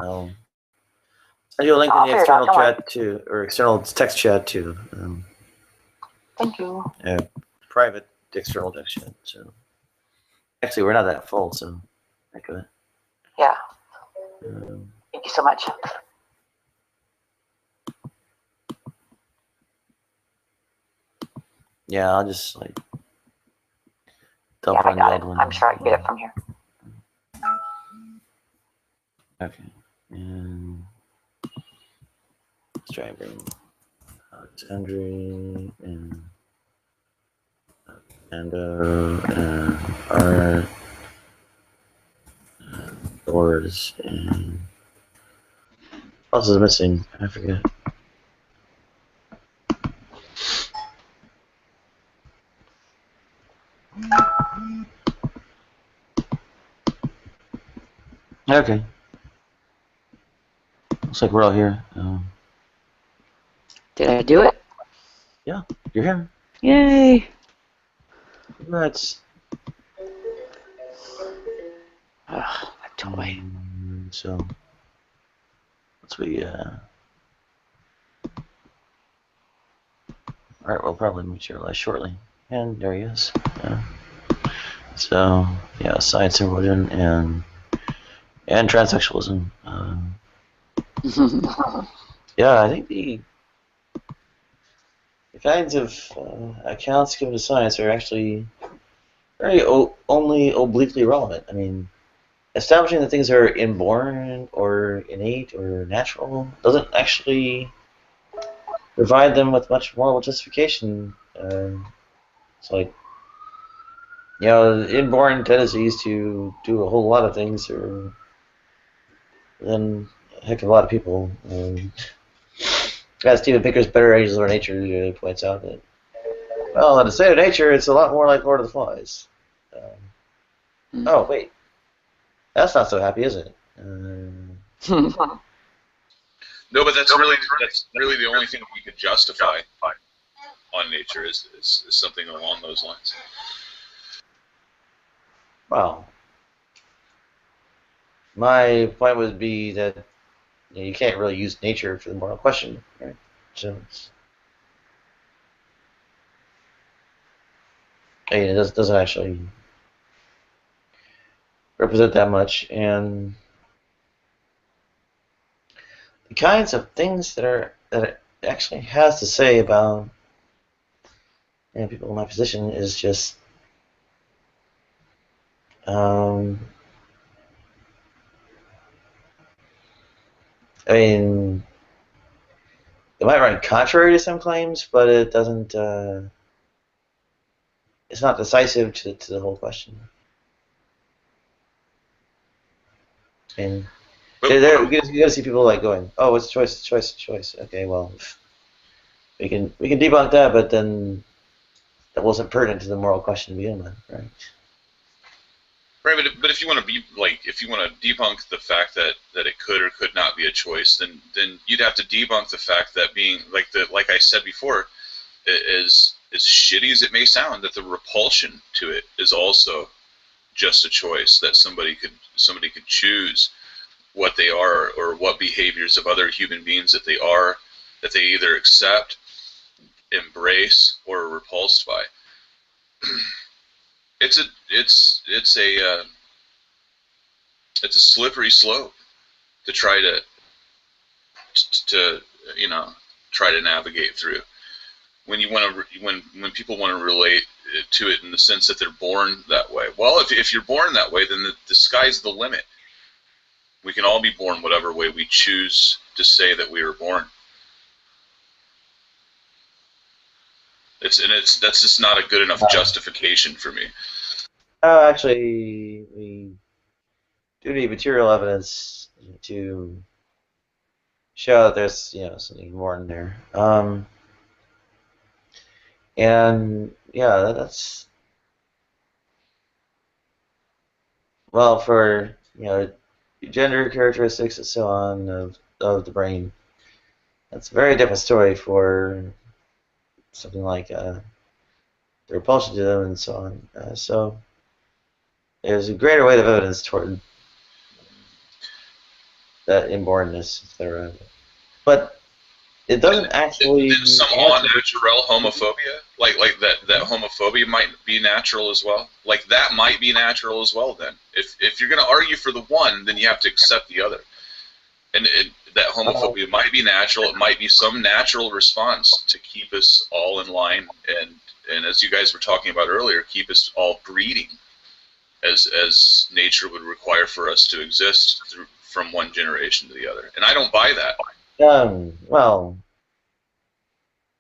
I'll send you a link in the external chat too, or external text chat too. Thank you. Private external text chat. So actually, we're not that full, so think of it. Yeah. Thank you so much. Yeah, I'll just like dump it on the old one. I'm sure I can get it from here. Okay. And let's try and bring Alexandri and our doors and what else is missing? I forget. Okay. Looks like we're all here. Did I do it? Yeah, you're here. Yay! Congrats. Totally. So, once we, alright, we'll probably materialize shortly. And there he is. So, yeah, science and religion and transsexualism. Yeah, I think the kinds of accounts given to science are actually very only obliquely relevant. I mean, establishing that things are inborn or innate or natural doesn't actually provide them with much moral justification. It's like, you know, inborn tendencies to do a whole lot of things are than a heck of a lot of people. As Stephen Pinker's Better Angels of Nature points out that, well, in the state of nature, it's a lot more like Lord of the Flies. Oh, wait. That's not so happy, is it? No, but that's really the only thing we could justify on nature is something along those lines. Well, my point would be that you can't really use nature for the moral question, right? So it doesn't actually represent that much, and the kinds of things that it actually has to say about people in my position is just I mean, it might run contrary to some claims, but it doesn't. It's not decisive to the whole question. And you gotta see people like going, "Oh, it's choice, choice, choice." Okay, well, we can debunk that, but then that wasn't pertinent to the moral question to begin with, right? Right, but if you want to be if you want to debunk the fact that it could or could not be a choice, then you'd have to debunk the fact that being like I said before, as shitty as it may sound, that the repulsion to it is also just a choice, that somebody could choose what they are or what behaviors of other human beings that they are, that they either accept, embrace, or are repulsed by. It's a slippery slope to try to try to navigate through. When you want to when people want to relate to it in the sense that they're born that way. Well, if you're born that way, then the sky's the limit. We can all be born whatever way we choose to say that we were born. That's just not a good enough justification for me. Actually, we do need material evidence to show that there's something more in there. And yeah, that's well for gender characteristics and so on of the brain. That's a very different story for something like the repulsion to them and so on. So there's a greater weight of evidence toward inbornness, etc. But it doesn't actually Then some answer. all-natural homophobia, like that homophobia might be natural as well. Like that might be natural as well. Then, if you're going to argue for the one, then you have to accept the other. And that homophobia might be natural. It might be some natural response to keep us all in line, and as you guys were talking about earlier, keep us all breeding, as nature would require for us to exist from one generation to the other. And I don't buy that. Well,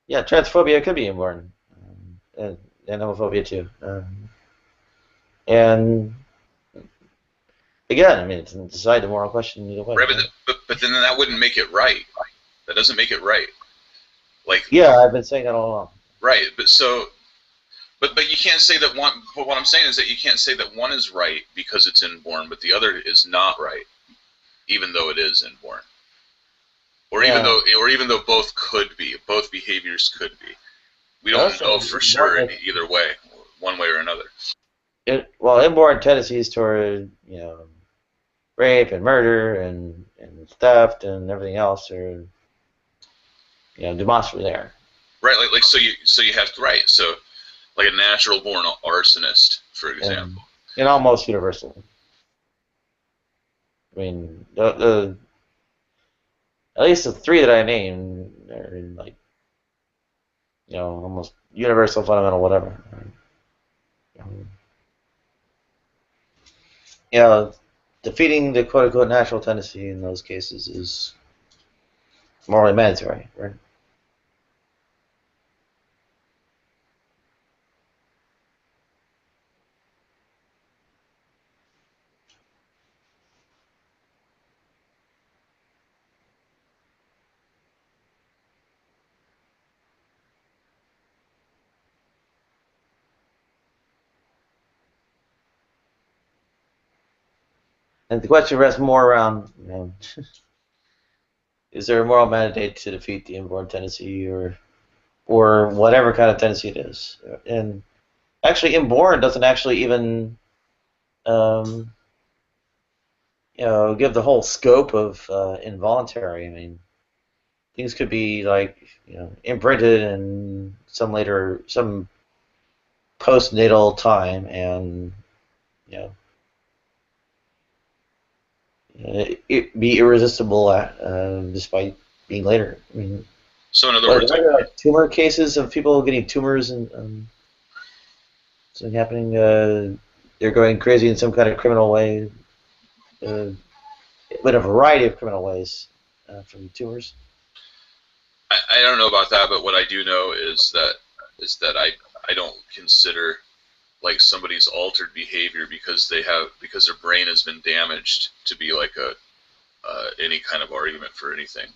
yeah, transphobia could be inborn, and homophobia too. And again, I mean, it's decide the moral question either way. Right, but then that wouldn't make it right. That doesn't make it right. Like, yeah, I've been saying that all along. Right, but you can't say that one. But what I'm saying is that you can't say that one is right because it's inborn, but the other is not right, even though it is inborn, or even though both could be, both behaviors could be. We don't know for sure either way, one way or another. Inborn tendencies toward rape and murder and theft and everything else are demonstrably there. Right, like so you have to so like a natural born arsonist, for example. And almost universal. I mean, the at least the three that I named are like almost universal, fundamental, whatever. Defeating the quote-unquote natural tendency in those cases is morally mandatory, right? And the question rests more around, is there a moral mandate to defeat the inborn tendency or whatever kind of tendency it is? And actually, inborn doesn't actually even, give the whole scope of involuntary. I mean, things could be like, imprinted in some postnatal time, and it be irresistible despite being later. I mean, so in other words, like tumor cases of people getting tumors and something happening. They're going crazy in some kind of criminal way, but a variety of criminal ways from tumors. I don't know about that, but what I do know is that I don't consider like somebody's altered behavior because their brain has been damaged to be like any kind of argument for anything.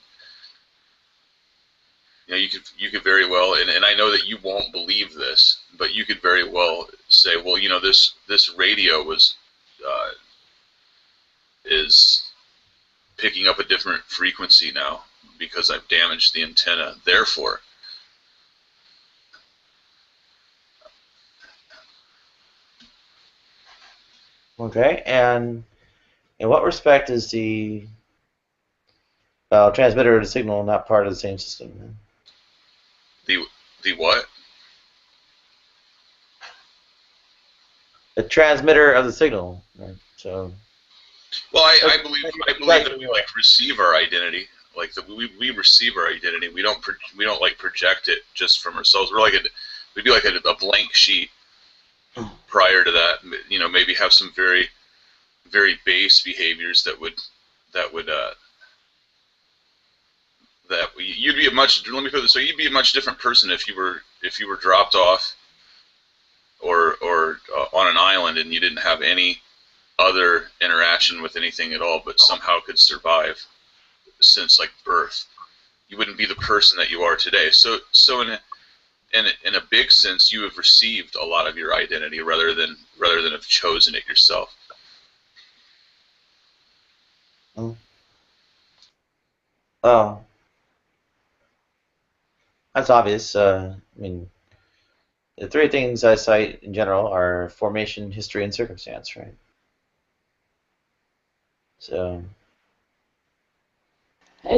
You could very well, and I know that you won't believe this, but you could very well say, well, this radio is picking up a different frequency now because I've damaged the antenna. Therefore, okay, and in what respect is the transmitter of the signal not part of the same system? The what? The transmitter of the signal, right? So. Well, I believe that we like receive our identity, like that we receive our identity. We don't like project it just from ourselves. We'd be like a blank sheet prior to that. Maybe have some very, very base behaviors that you'd be a much. Let me put it this way: you'd be a much different person if you were dropped off or on an island and you didn't have any other interaction with anything at all, but somehow could survive since like birth. You wouldn't be the person that you are today. So in a big sense, you have received a lot of your identity rather than have chosen it yourself. Well, that's obvious. I mean, the three things I cite in general are formation, history, and circumstance, right? So,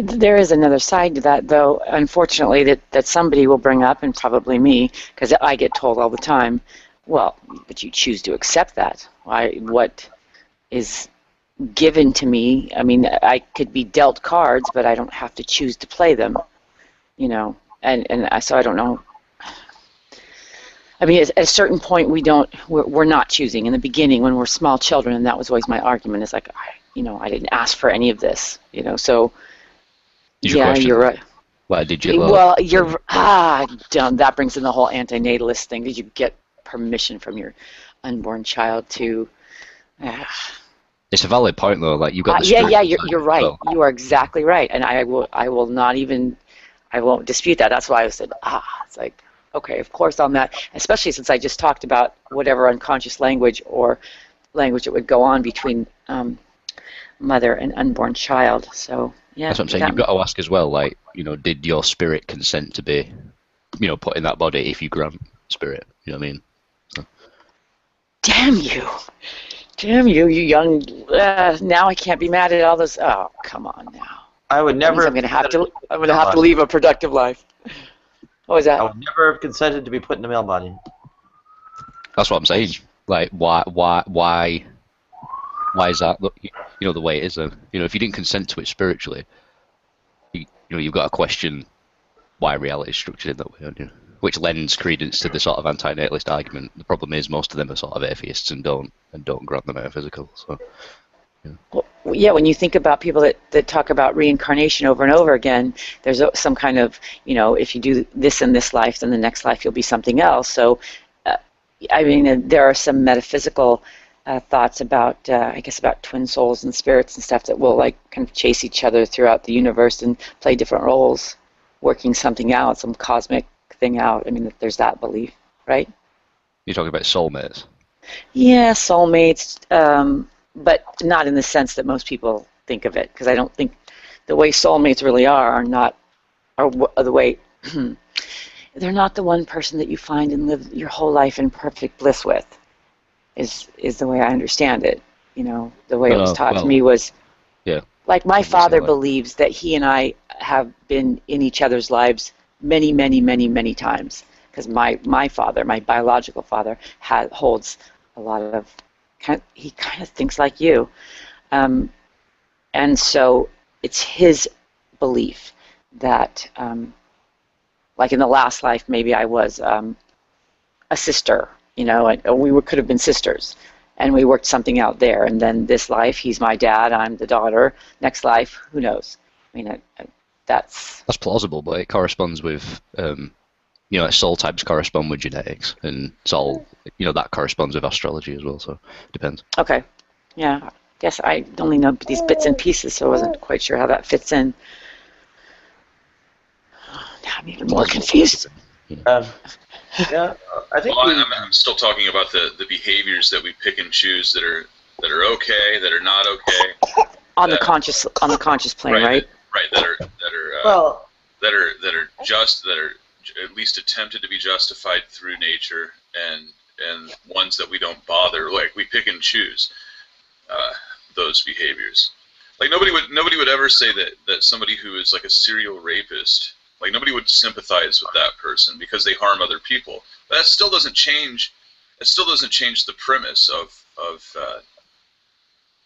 There is another side to that, though, unfortunately, that somebody will bring up, and probably me, because I get told all the time, well, but you choose to accept that. What is given to me, I mean, I could be dealt cards, but I don't have to choose to play them, you know, so I don't know. I mean, at a certain point, we're not choosing. In the beginning, when we're small children, and that was always my argument, is like, I didn't ask for any of this, so... Yeah, you're right. Why did you? Well, you're dumb. That brings in the whole antinatalist thing. Did you get permission from your unborn child to? It's a valid point, though. Like, you've got the yeah. You're right. Well. You are exactly right, and I will not even. I won't dispute that. That's why I said, it's like, okay, of course on that, especially since I just talked about whatever unconscious language or language that would go on between mother and unborn child. So. Yeah, that's what I'm saying. You've got to ask as well, like, did your spirit consent to be, put in that body if you grant spirit? You know what I mean? So. Damn you, you young. Now I can't be mad at all those. Oh, come on now. I would never. I'm gonna have to leave a productive life. What was that? I would never have consented to be put in a male body. That's what I'm saying. Like, why is that? The way it is. Then, if you didn't consent to it spiritually, you've got to question why reality is structured in that way, don't you? Which lends credence to the sort of anti-natalist argument. The problem is most of them are sort of atheists and don't grant the metaphysical. So, Well, yeah, when you think about people that talk about reincarnation over and over again, there's some kind of, if you do this in this life, then the next life you'll be something else. So, I mean, there are some metaphysical thoughts about, I guess, about twin souls and spirits and stuff that will, like, kind of chase each other throughout the universe and play different roles, working something out, some cosmic thing out. I mean, there's that belief, right? You're talking about soulmates? Yeah, soulmates, but not in the sense that most people think of it, because I don't think the way soulmates really are the way... They're not the one person that you find and live your whole life in perfect bliss with. Is the way I understand it. The way it was taught to me was, like, my father believes that he and I have been in each other's lives many, many, many, many times, because my father, my biological father, holds a lot of, he kind of thinks like you, and so it's his belief that, like, in the last life, maybe I was a sister. And we could have been sisters, and we worked something out there. And then this life, he's my dad, I'm the daughter. Next life, who knows? I mean, that's plausible, but it corresponds with, soul types correspond with genetics, and soul, that corresponds with astrology as well. So it depends. Okay, yeah. I guess I only know these bits and pieces, so I wasn't quite sure how that fits in. Now I'm even more confused. Yeah, I think. Well, I'm still talking about the behaviors that we pick and choose that are okay, that are not okay. On the conscious plane, right? Right. That are at least attempted to be justified through nature, and ones that we don't bother. Like, we pick and choose those behaviors. Like, nobody would ever say that somebody who is like a serial rapist. Like, nobody would sympathize with that person because they harm other people. But that still doesn't change. It still doesn't change the premise of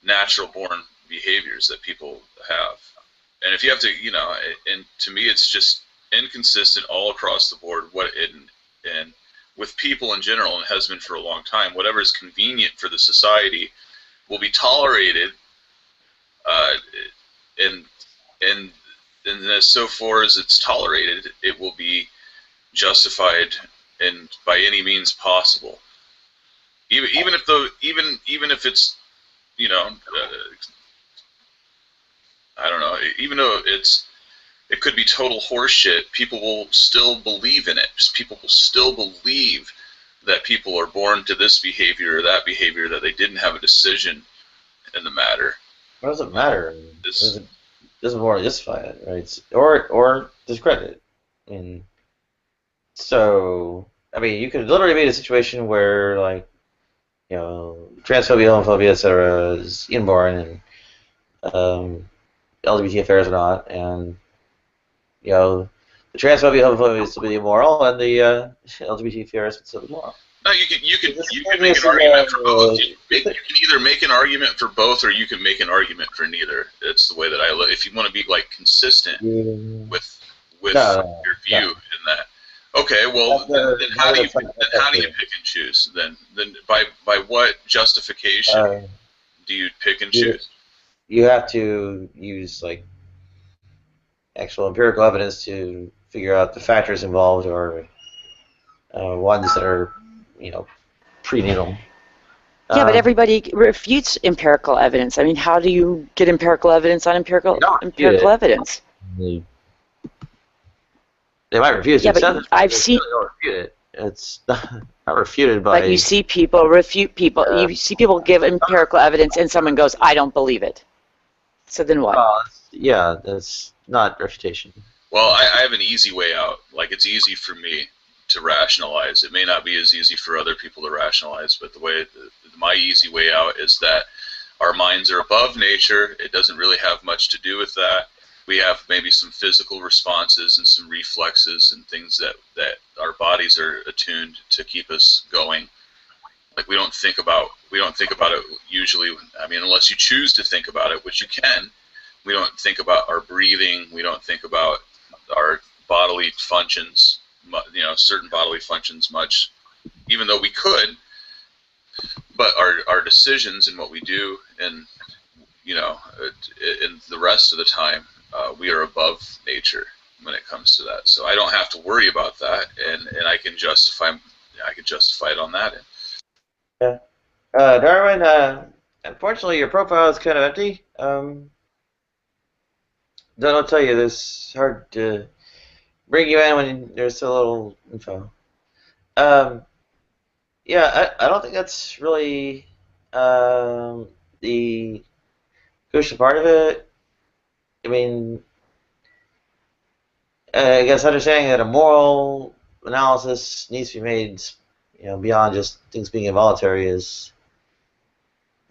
natural-born behaviors that people have. And if you have to, and to me, it's just inconsistent all across the board. And with people in general, and has been for a long time, whatever is convenient for the society will be tolerated, and as so far as it's tolerated, it will be justified and by any means possible. Even if it's, I don't know. Even though it could be total horseshit, people will still believe in it. People will still believe that people are born to this behavior or that behavior, that they didn't have a decision in the matter. What does it matter? It doesn't want to justify it, right? Or discredit it. You could literally be in a situation where, like, transphobia, homophobia, etc. is inborn, and LGBT affairs or not, and the transphobia homophobia is still be immoral, and the LGBT affairs would still be moral. No, you can make an argument for both. You can either make an argument for both, or you can make an argument for neither. It's the way that I look. If you want to be like consistent with your view in that. Okay, well, then how do you pick and choose? Then by what justification do you pick and choose? You have to use like actual empirical evidence to figure out the factors involved, or ones that are prenatal. Yeah, but everybody refutes empirical evidence. I mean, how do you get empirical evidence on empirical evidence? They might refuse yeah, it. But I've seen. Don't refute it. It's not refuted by. But you see people refute people. You see people give empirical evidence, and someone goes, "I don't believe it." So then what? Yeah, that's not refutation. Well, I have an easy way out. Like, it's easy for me to rationalize. It may not be as easy for other people to rationalize, but my easy way out is that our minds are above nature. It doesn't really have much to do with that. We have maybe some physical responses and some reflexes and things that our bodies are attuned to keep us going. Like, we don't think about it usually. I mean, unless you choose to think about it, which you can. We don't think about our breathing. We don't think about our bodily functions, certain bodily functions much, even though we could. But our decisions and what we do, and in the rest of the time, we are above nature when it comes to that. So I don't have to worry about that, and I can justify it on that end. Yeah, Darwin. Unfortunately, your profile is kind of empty. I'll tell you, this hard to bring you in when there's so little info. Yeah, I don't think that's really the crucial part of it. I mean, I guess understanding that a moral analysis needs to be made, beyond just things being involuntary is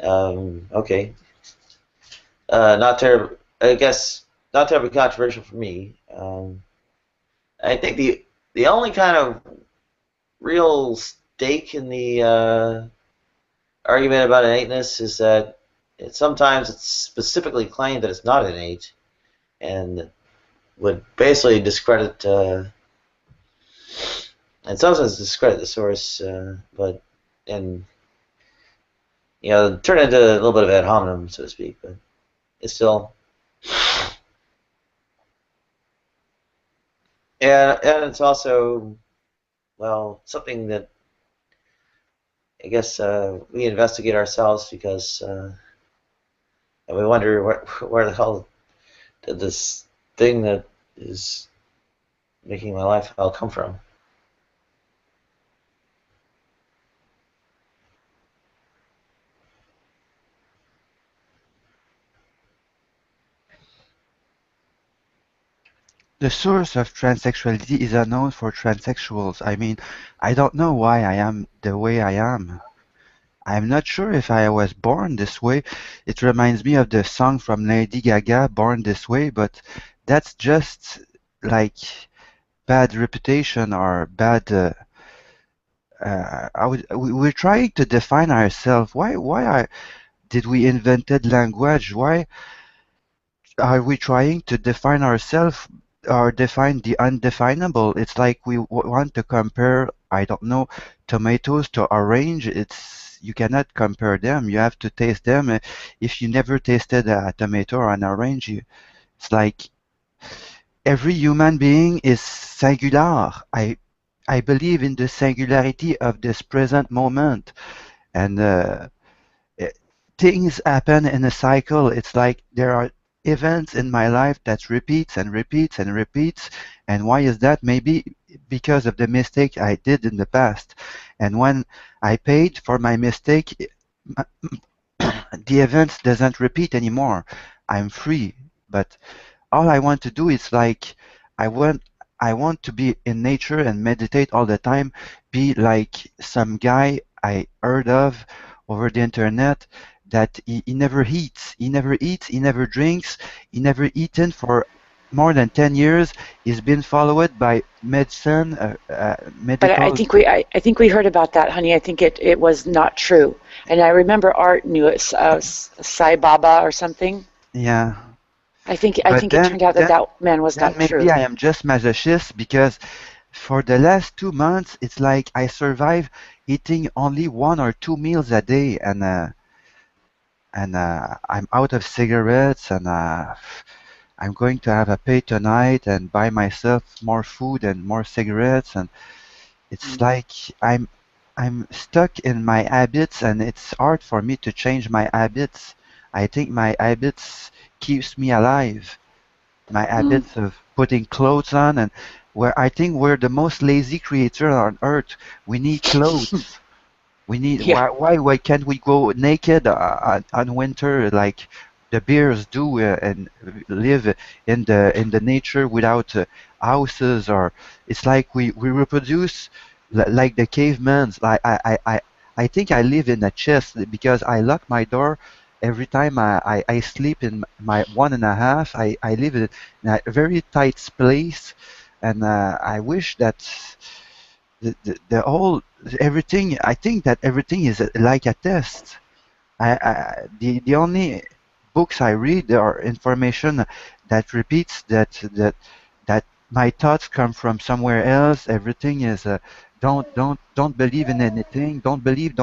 okay. Not terrible. I guess not terribly controversial for me. I think the only kind of real stake in the argument about innateness is that sometimes it's specifically claimed that it's not innate, and would basically discredit, in some sense, discredit the source, but turn into a little bit of ad hominem, so to speak. But it's still. And it's also, well, something that I guess we investigate ourselves because and we wonder where the hell did this thing that is making my life hell come from. The source of transsexuality is unknown for transsexuals. I mean, I don't know why I am the way I am. I'm not sure if I was born this way. It reminds me of the song from Lady Gaga, Born This Way, but that's just like bad reputation or bad. We're trying to define ourselves. Why did we invented language? Why are we trying to define ourselves or define the undefinable? It's like we want to compare, I don't know, tomatoes to orange. You cannot compare them. You have to taste them. If you never tasted a tomato or an orange, it's like every human being is singular. I believe in the singularity of this present moment, and things happen in a cycle. It's like there are events in my life that repeats and repeats and repeats. And why is that? Maybe because of the mistake I did in the past. And when I paid for my mistake, the event doesn't repeat anymore. I'm free. But all I want to do is like I want to be in nature and meditate all the time, be like some guy I heard of over the internet that he never eats, he never drinks, he never eaten for more than 10 years. He's been followed by medicine, But I medical. think I think we heard about that, honey. I think it was not true. And I remember Art knew it, Sai Baba or something. Yeah. I But think it turned out that that man was then not maybe true. I am just masochist because for the last 2 months, it's like I survive eating only 1 or 2 meals a day, and I'm out of cigarettes, and I'm going to have a pay tonight and buy myself more food and more cigarettes, and it's like I'm I'm stuck in my habits, and it's hard for me to change my habits. I think my habits keeps me alive. My Mm. habits of putting clothes on, and where I think we're the most lazy creature on earth. We need clothes. We need Yeah. why can't we go naked on winter like the bears do and live in the nature without houses, or it's like we reproduce like the cavemen. I think I live in a chest because I lock my door every time I sleep in my 1.5. I live in a very tight place, and I wish that the whole everything. I think that everything is like a test. The only books I read are information that repeats that my thoughts come from somewhere else. Everything is don't believe in anything. Don't believe.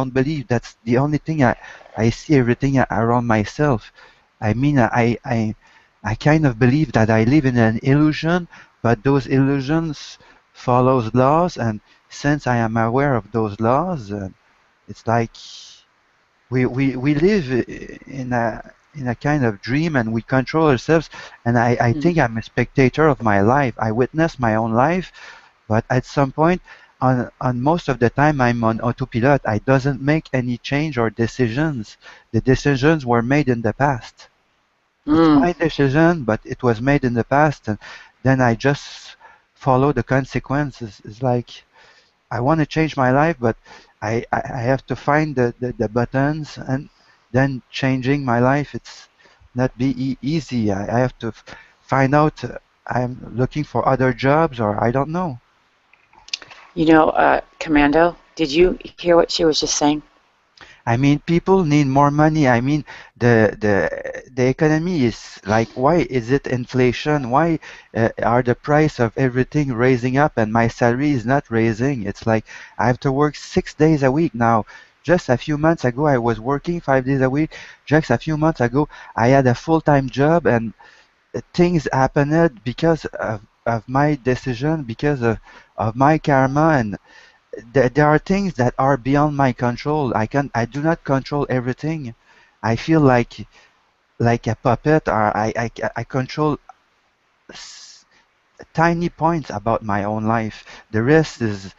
That's the only thing I see everything around myself. I mean, I kind of believe that I live in an illusion, but those illusions follows laws, and since I am aware of those laws, it's like we live in a kind of dream, and we control ourselves, and I Mm. think I'm a spectator of my life. I witness my own life, but at some point on most of the time I'm on autopilot. I doesn't make any change or decisions. The decisions were made in the past. It's Mm. my decision, but it was made in the past, and then I just follow the consequences. It's like I want to change my life, but I have to find the buttons, and then changing my life, it's not be easy. I have to find out I'm looking for other jobs, or I don't know. You know, Commando, did you hear what she was just saying? I mean, people need more money. I mean, the economy is like, why is it inflation? Why are the price of everything raising up and my salary is not raising? It's like I have to work 6 days a week now. Just a few months ago, I was working 5 days a week. Just a few months ago, I had a full-time job, and things happened because of my decision, because of my karma, and there are things that are beyond my control. I do not control everything. I feel like a puppet, or I control s- tiny points about my own life. The rest is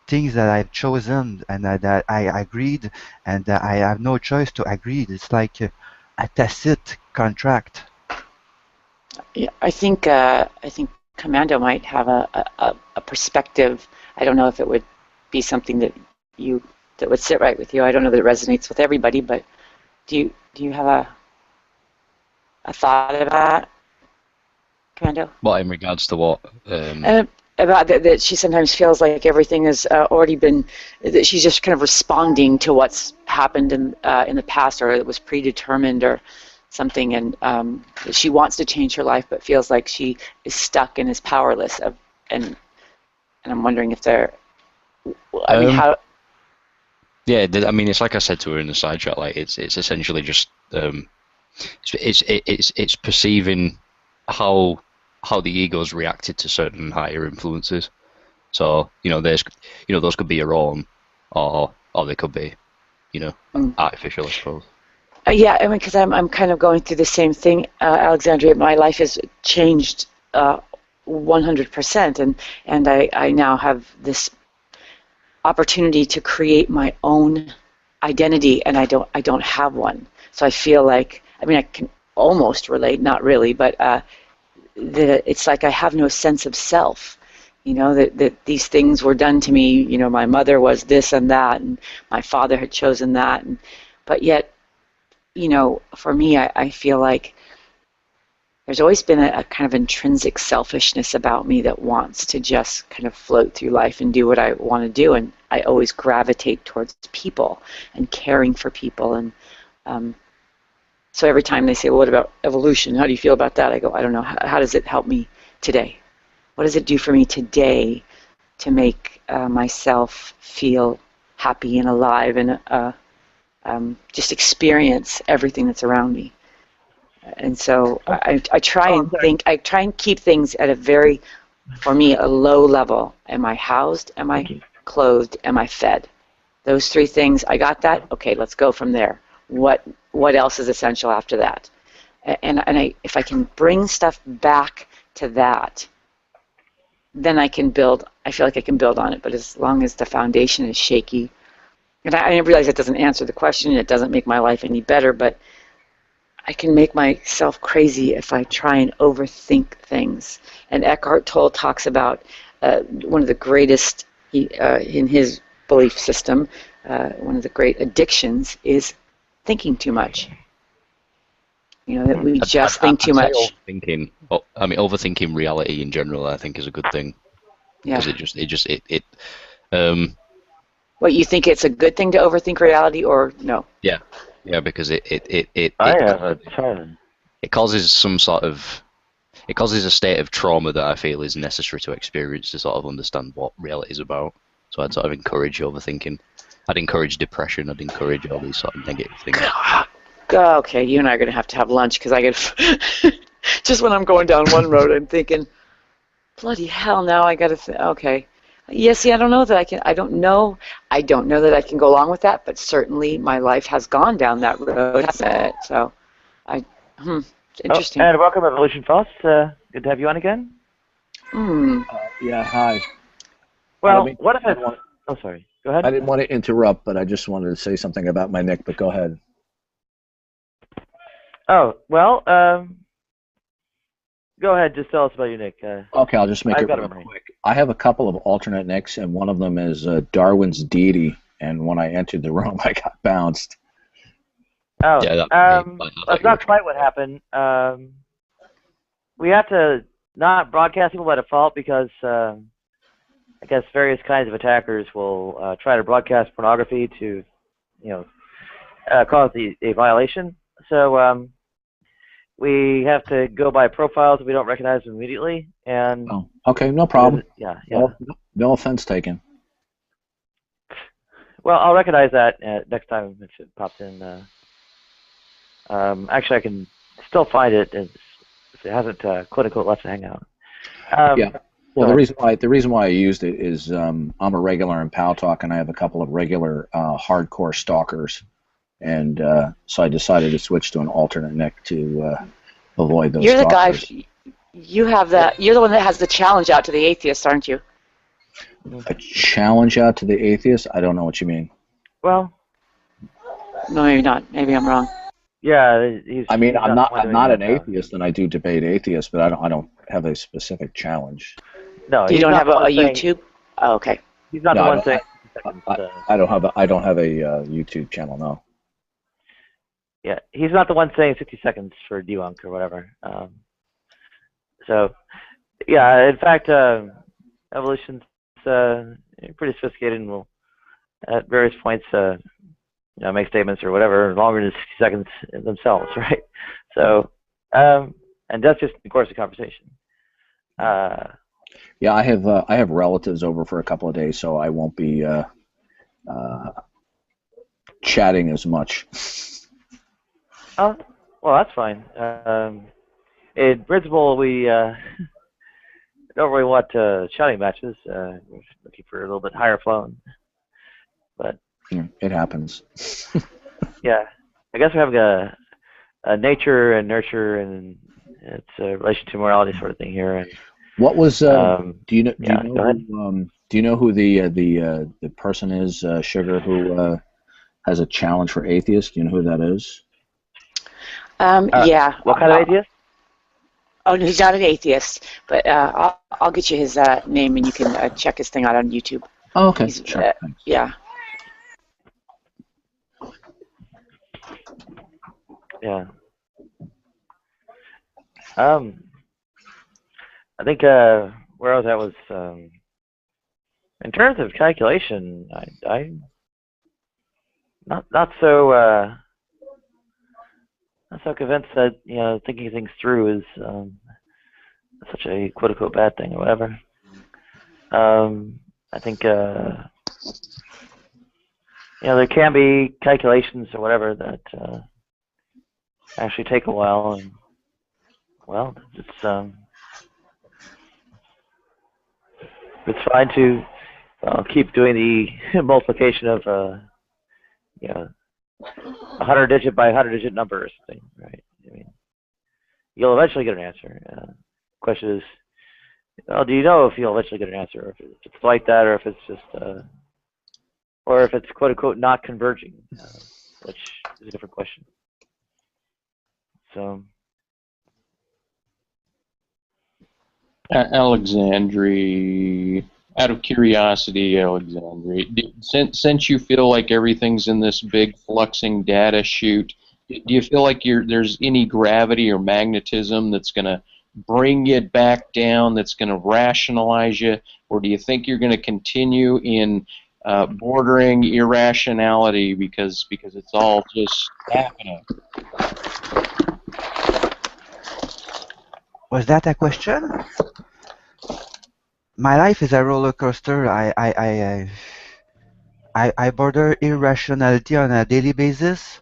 things that I've chosen, and that I agreed, and that I have no choice to agree. It's like a tacit contract. Yeah, I think Commando might have a perspective. I don't know if it would be something that would sit right with you. I don't know that it resonates with everybody, but do you have a thought about that, Commando? What in regards to what? Uh, about that she sometimes feels like everything has already been, that she's just kind of responding to what's happened in the past, or it was predetermined or something, and she wants to change her life but feels like she is stuck and is powerless. And I'm wondering if there, I mean, Um, how. yeah, I mean, it's like I said to her in the side chat. Like, it's essentially just it's perceiving how the ego's reacted to certain higher influences. So there's those could be your own, or they could be Mm. artificial, I suppose. Yeah, I mean, because I'm kind of going through the same thing, Alexandria. My life has changed 100%, and I now have this opportunity to create my own identity, and I don't have one. So I feel like, I mean, I can almost relate, not really, but it's like I have no sense of self. You know, that these things were done to me. You know, my mother was this and that, and my father had chosen that, but yet you know, for me, I feel like there's always been a kind of intrinsic selfishness about me that wants to just kind of float through life and do what I want to do, and I always gravitate towards people and caring for people. And so every time they say, well, what about evolution? How do you feel about that? I go, I don't know. How does it help me today? What does it do for me today to make myself feel happy and alive and just experience everything that's around me? And so I try and think, I try and keep things at a very, for me, a low level. Am I housed? Am I clothed? Am I fed? Those three things, I got that? Okay, let's go from there. What else is essential after that? And if I can bring stuff back to that, then I can build, I feel like I can build on it. But as long as the foundation is shaky, and I realize that doesn't answer the question, it doesn't make my life any better, but I can make myself crazy if I try and overthink things. And Eckhart Tolle talks about one of the greatest, in his belief system, one of the great addictions is thinking too much. You know, that we just think too much. Overthinking, overthinking reality in general, I think, is a good thing. Yeah. Because What, you think it's a good thing to overthink reality, or no? Yeah. Yeah, because it causes some sort of, it causes a state of trauma that I feel is necessary to experience to sort of understand what reality is about. So I'd sort of encourage overthinking. I'd encourage depression. I'd encourage all these sort of negative things. Okay, you and I are going to have lunch, because I get just when I'm going down one road, I'm thinking, bloody hell! Now I got to okay. Yeah, see, I don't know that I can. I don't know that I can go along with that. But certainly, my life has gone down that road. So, it's interesting. And welcome, Evolution Foss. Good to have you on again. Yeah, hi. Well, what if I want? Oh, sorry. Go ahead. I didn't want to interrupt, but I just wanted to say something about my neck. But go ahead. Oh, well, go ahead. Just tell us about your nick. Okay, I'll just make it real quick. I have a couple of alternate nicks, and one of them is Darwin's Deity. And when I entered the room, I got bounced. Oh, yeah, that's not quite what happened. We have to not broadcast people by default because I guess various kinds of attackers will try to broadcast pornography to, cause a violation. So we have to go by profiles if we don't recognize them immediately. And okay, no problem. Yeah. No offense taken. Well, I'll recognize that next time if it pops in. Actually, I can still find it if it hasn't quote unquote left the hangout. Yeah. Well, the reason why I used it is I'm a regular in Pal Talk, and I have a couple of regular hardcore stalkers, and so I decided to switch to an alternate nick to avoid those. You're stalkers. the guy. You have that. You're the one that has the challenge out to the atheists, aren't you? A challenge out to the atheists? I don't know what you mean. Well, no, maybe not. Maybe I'm wrong. Yeah, I'm not an atheist, and I do debate atheists, but I don't have a specific challenge. No, you don't have a YouTube? Oh, okay. He's not the one saying. I don't have a YouTube channel. No. Yeah, he's not the one saying 60 seconds for debunk or whatever. So, yeah, in fact, evolution's pretty sophisticated, and will at various points make statements or whatever longer than 60 seconds themselves, right? So, and that's just the course of conversation. Yeah, I have relatives over for a couple of days, so I won't be chatting as much. Oh, well, that's fine. In principle, we don't really want shouting matches. We're looking for a little bit higher flown, but it happens. Yeah, I guess we're having a nature and nurture, and it's a relation to morality sort of thing here. And what was do you know who the person is, Sugar, who has a challenge for atheists? Do you know who that is? Yeah. What kind of atheist? Oh, no, he's not an atheist, but I'll get you his name, and you can check his thing out on YouTube. Oh, okay. Sure. Yeah. Yeah. I think where I was at was in terms of calculation. I not so not so convinced that thinking things through is such a quote unquote bad thing or whatever. I think there can be calculations or whatever that actually take a while, and well, it's fine to keep doing the multiplication of 100 digit by 100 digit numbers thing, right? I mean, you'll eventually get an answer. Question is, well, do you know if you'll eventually get an answer, or if it's like that, or if it's just, or if it's quote unquote not converging, which is a different question. So, Alexandri, out of curiosity, Alexandri, since you feel like everything's in this big fluxing data chute, do you feel like there's any gravity or magnetism that's going to bring it back down, that's going to rationalize you, or do you think you're going to continue in bordering irrationality because it's all just happening? Was that a question? My life is a roller coaster. I border irrationality on a daily basis,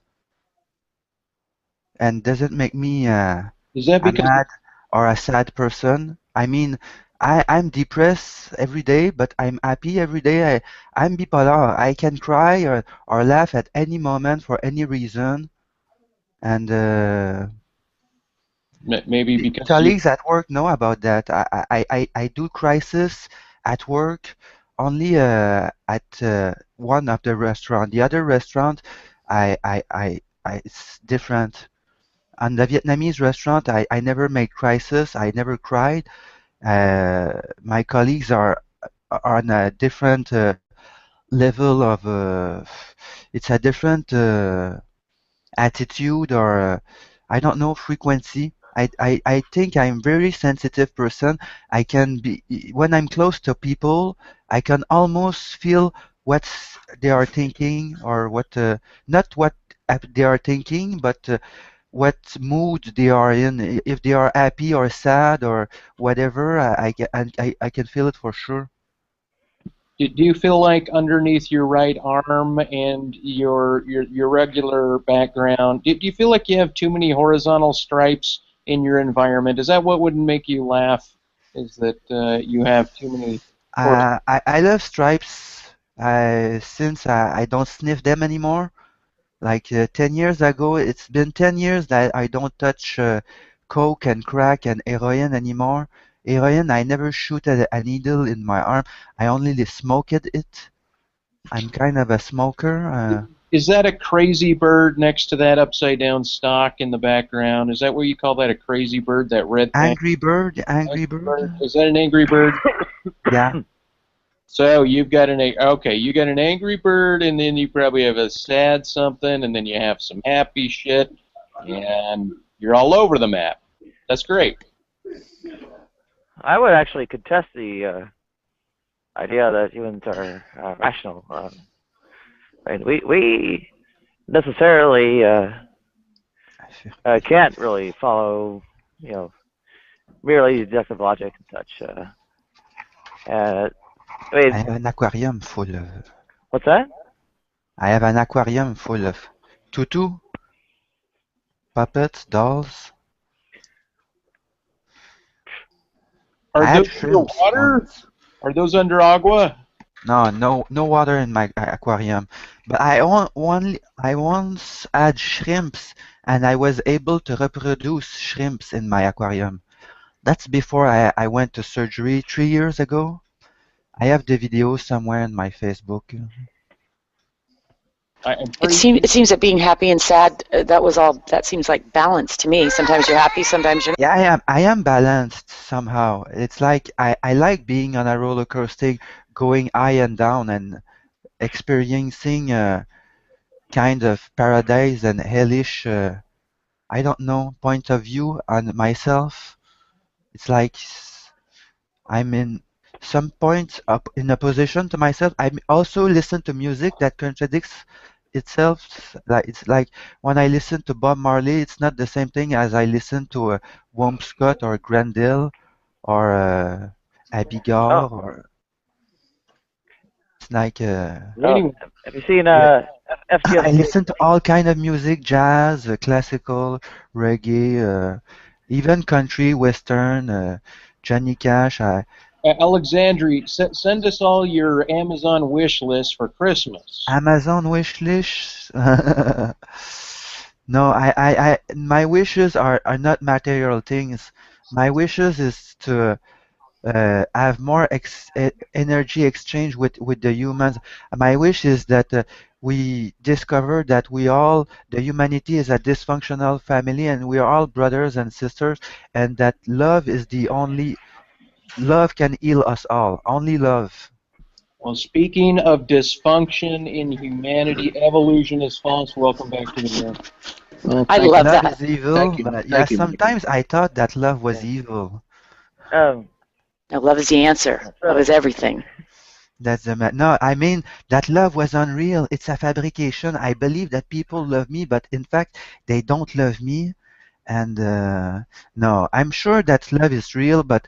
and doesn't make me Is that a because mad or a sad person. I mean, I'm depressed every day, but I'm happy every day. I'm bipolar. I can cry or laugh at any moment for any reason. And maybe because you colleagues at work know about that. I do crisis at work only at one of the restaurant. The other restaurant, it's different. On the Vietnamese restaurant, I never made crisis. I never cried. My colleagues are on a different level of. It's a different attitude or I don't know frequency. I think I'm very sensitive person. I can be when I'm close to people, I can almost feel what they are thinking or what not what they are thinking, but what mood they are in. If they are happy or sad or whatever, I can feel it for sure. do you feel like underneath your right arm and your regular background, do you feel like you have too many horizontal stripes in your environment? Is that what would make you laugh? Is that you have too many horizontal? I love stripes since I don't sniff them anymore. Like 10 years ago, it's been 10 years that I don't touch coke and crack and heroin anymore. Heroin, I never shoot a needle in my arm. I only smoke it. I'm kind of a smoker. Is that a crazy bird next to that upside down stalk in the background? Is that what you call that, a crazy bird, that red thing? Angry bird, angry bird. Is that an angry bird? Yeah. So you've got you got an angry bird, and then you probably have a sad something, and then you have some happy shit, and you're all over the map. That's great. I would actually contest the idea that humans are rational. Right? We necessarily can't really follow, merely deductive logic and such. I mean, I have an aquarium full of. what's that? I have an aquarium full of tutu, puppets, dolls. I Are had those shrimps underwater? once. Are those under agua? No water in my aquarium. But I once had shrimps, and I was able to reproduce shrimps in my aquarium. That's before I went to surgery 3 years ago. I have the video somewhere in my Facebook. It seems that being happy and sad, that seems like balance to me. Sometimes you're happy, sometimes you're not. Yeah, I am balanced somehow. It's like I like being on a roller coaster, going high and down and experiencing kind of paradise and hellish I don't know, point of view on myself. It's like I'm in some point up in opposition to myself. I also listen to music that contradicts itself. Like it's like when I listen to Bob Marley, it's not the same thing as I listen to Wom Scott or Grandel or Oh, Abigail or it's like oh, Anyway, have you seen yeah, I FGFK? listen to all kind of music, jazz, classical, reggae, even country, western, Johnny Cash. Alexandri, send us all your Amazon wish list for Christmas. Amazon wish list. No, my wishes are not material things. My wishes is to have more energy exchange with the humans. My wish is that we discover that the humanity is a dysfunctional family and we are all brothers and sisters, and that love can heal us all. Only love. Well, speaking of dysfunction in humanity, evolution is false. Welcome back to the room. Well, I thank you, love Love that. is evil, thank you, but yeah, thank you, Michael. sometimes I thought that love was Yeah. evil. Um, No, love is the answer. Love is so, everything. That's no, I mean that love was unreal. It's a fabrication. I believe that people love me, but in fact they don't love me. And no, I'm sure that love is real, but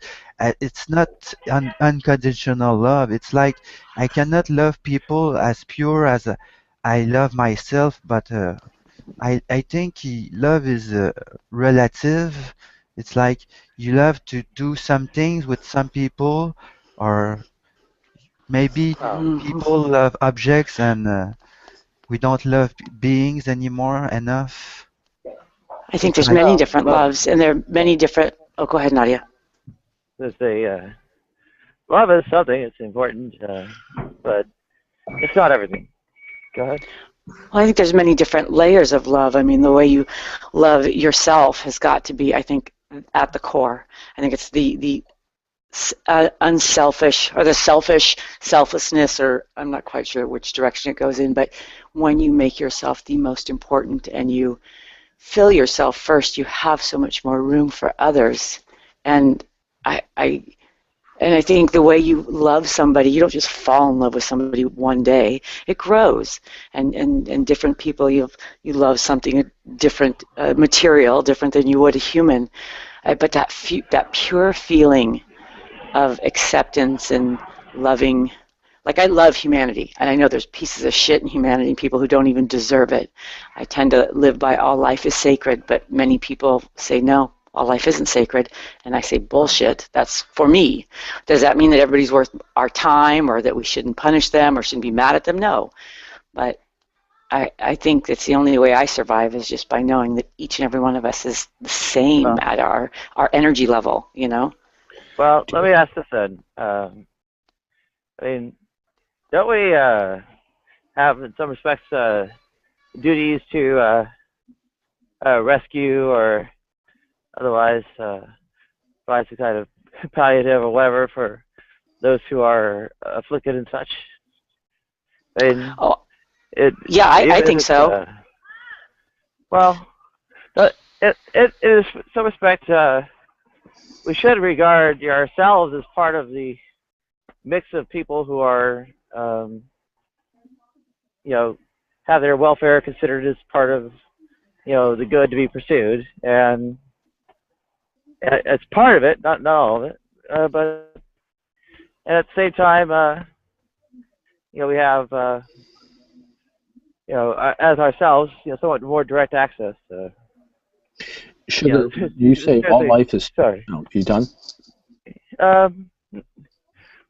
it's not unconditional love. It's like I cannot love people as pure as I love myself, but I think love is relative. It's like you love to do some things with some people, or maybe well, Mhm. people love objects and we don't love beings anymore enough. I think It's there's like many well, different loves, and there are many different. Oh, go ahead, Nadia. there's love is something. It's important, but it's not everything. Go ahead. Well, I think there's many different layers of love. I mean, the way you love yourself has got to be, I think, at the core. I think it's the unselfish or the selflessness, or I'm not quite sure which direction it goes in, but when you make yourself the most important and you fill yourself first, you have so much more room for others. And I and I think the way you love somebody, you don't just fall in love with somebody one day. It grows, and different people you love something different material, different than you would a human. But that pure feeling of acceptance and loving. Like, I love humanity, and I know there's pieces of shit in humanity, people who don't even deserve it. I tend to live by all life is sacred, but many people say no, all life isn't sacred, and I say bullshit. That's for me. Does that mean that everybody's worth our time, or that we shouldn't punish them or shouldn't be mad at them? No, but I think it's the only way I survive is just by knowing that each and every one of us is the same Well, at our energy level, you know? well, let me ask this then. I mean, don't we have, in some respects, duties to rescue or otherwise provide some kind of palliative or whatever for those who are afflicted and such? I mean, Oh, it yeah, I even if think it's so. well, it is in some respect we should regard ourselves as part of the mix of people who are you know, have their welfare considered as part of, the good to be pursued, and it's part of it, not all of it, but at the same time, we have, as ourselves, somewhat more direct access. Sugar, There's, you say there's all a, life is. sorry. No, you done? Um,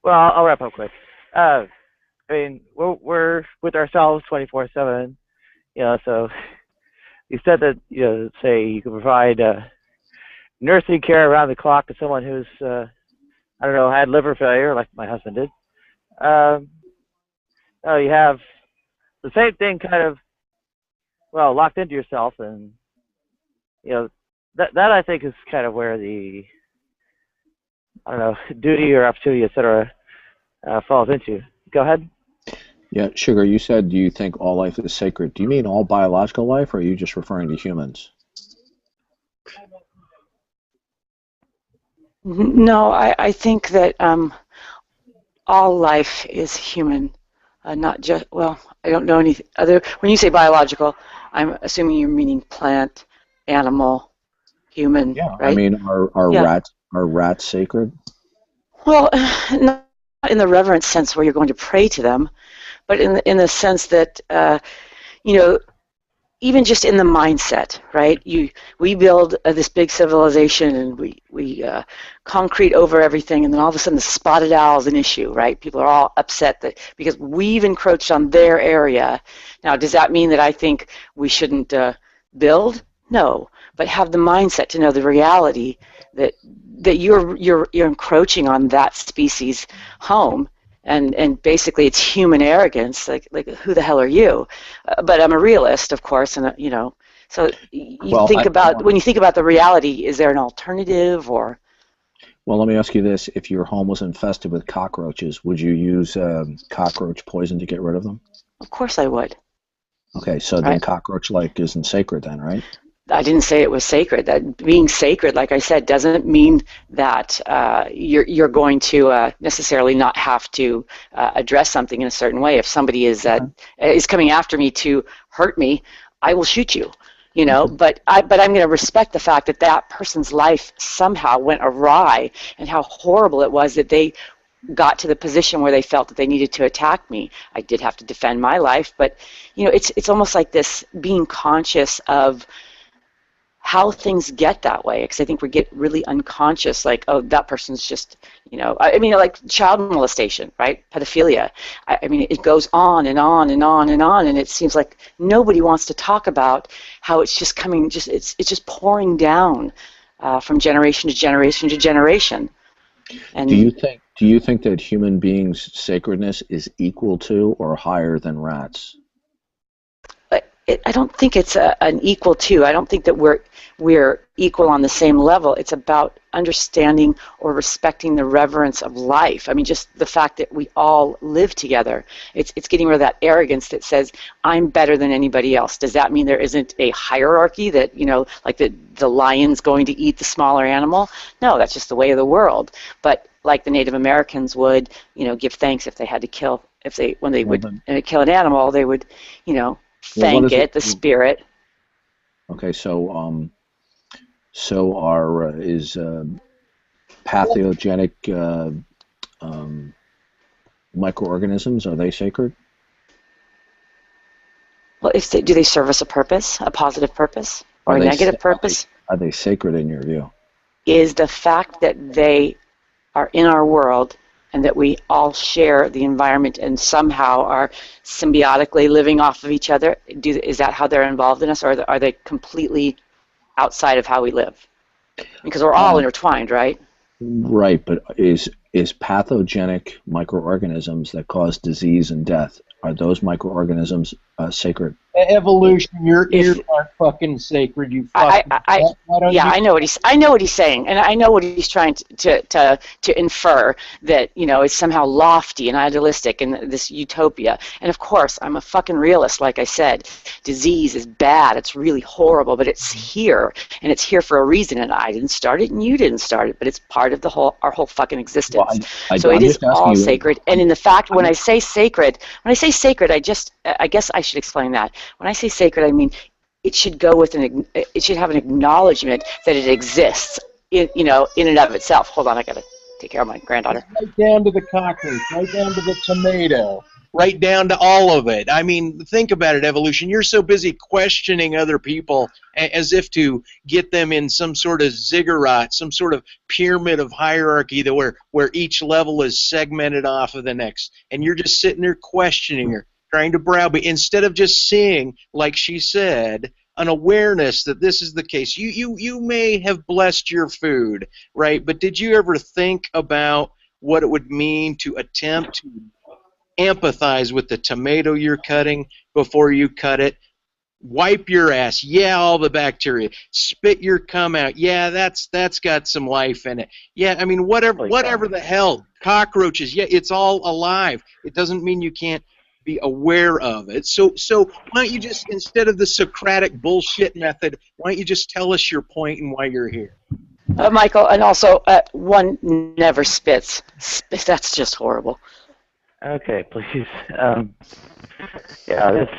well, I'll wrap up quick. I mean, we're with ourselves 24/7. So you said that say you could provide nursing care around the clock to someone who's I don't know, had liver failure like my husband did. You have the same thing kind of locked into yourself, and that I think is kind of where the I don't know duty or opportunity, etc. Falls into. Go ahead. Yeah, Sugar, you said you think all life is sacred. Do you mean all biological life, or are you just referring to humans? No, I think that all life is human, not just, well, I don't know any other, when you say biological, I'm assuming you're meaning plant, animal, human, Yeah, I right? mean, are Yeah. rats sacred? Well, not in the reverent sense where you're going to pray to them, but in the sense that, you know, even just in the mindset, right? We build this big civilization and we concrete over everything, and then all of a sudden the spotted owl is an issue, right? People are all upset that because we've encroached on their area. Now, does that mean that I think we shouldn't build? No, but have the mindset to know the reality that you're encroaching on that species' home. And basically it's human arrogance, like who the hell are you? But I'm a realist, of course, and you know, so you Well, think about, when you think about the reality, is there an alternative? Or well, let me ask you this: if your home was infested with cockroaches, would you use cockroach poison to get rid of them? of course I would, Okay, so then right? cockroach-like isn't sacred then, right? I didn't say it was sacred. That being sacred, like I said, doesn't mean that you're going to necessarily not have to address something in a certain way. If somebody is coming after me to hurt me, I will shoot you. You know, Okay. but I'm going to respect the fact that that person's life somehow went awry, and how horrible it was that they got to the position where they felt that they needed to attack me. I did have to defend my life, but you know, it's almost like this being conscious of how things get that way, because I think we get really unconscious, like, oh, that person's just, you know, I mean, like child molestation, right? Pedophilia. I mean, it goes on and on and on and on, and it seems like nobody wants to talk about how it's just coming, it's just pouring down from generation to generation to generation. And Do you think that human beings' sacredness is equal to or higher than rats? I don't think it's an equal to. I don't think that we're equal on the same level. It's about understanding or respecting the reverence of life. I mean, just the fact that we all live together. It's getting rid of that arrogance that says I'm better than anybody else. Does that mean there isn't a hierarchy that, you know, like the lion's going to eat the smaller animal? No, that's just the way of the world. But like the Native Americans would, you know, give thanks if they had to kill, when they Well, would then, kill an animal, they would, you know, well, what thank is it? it, the spirit. Okay, so is pathogenic um, microorganisms, are they sacred? Well, do they serve us a purpose, a positive purpose, or Are a they negative purpose? are they sacred in your view? Is the fact that they are in our world and that we all share the environment and somehow are symbiotically living off of each other. Is that how they're involved in us, or are they completely outside of how we live? Because we're all intertwined, right? Right, but is pathogenic microorganisms that cause disease and death, are those microorganisms sacred? Evolution, your If ears aren't fucking sacred. You fucking. Why don't yeah, you? I know what he's saying, and I know what he's trying to infer, that, you know, is somehow lofty and idealistic and this utopia. And of course, I'm a fucking realist, like I said. Disease is bad; it's really horrible, but it's here, and it's here for a reason. And I didn't start it, and you didn't start it, but it's part of our whole fucking Well, existence. So it I'm is just asking all you. sacred. And in the fact, when I say sacred, I guess I should explain that. When I say sacred, I mean it should go with it should have an acknowledgement that it exists, you know, in and of itself. Hold on, I gotta take care of my granddaughter. Right down to the cockroach, right down to the tomato, right down to all of it. I mean, think about it, evolution. You're so busy questioning other people as if to get them in some sort of ziggurat, some sort of pyramid of hierarchy that where each level is segmented off of the next. And you're just sitting there questioning her, trying to browbeat, instead of just seeing, like she said, an awareness that this is the case. You may have blessed your food, right? But did you ever think about what it would mean to attempt to empathize with the tomato you're cutting before you cut it? Wipe your ass. Yeah, all the bacteria. Spit your cum out. Yeah, that's got some life in it. Yeah, I mean, whatever the hell. Cockroaches. Yeah, it's all alive. It doesn't mean you can't be aware of it. So why don't you just, instead of the Socratic bullshit method, why don't you just tell us your point and why you're here? Michael, and also one never spits. That's just horrible. Okay, please. Yeah, this.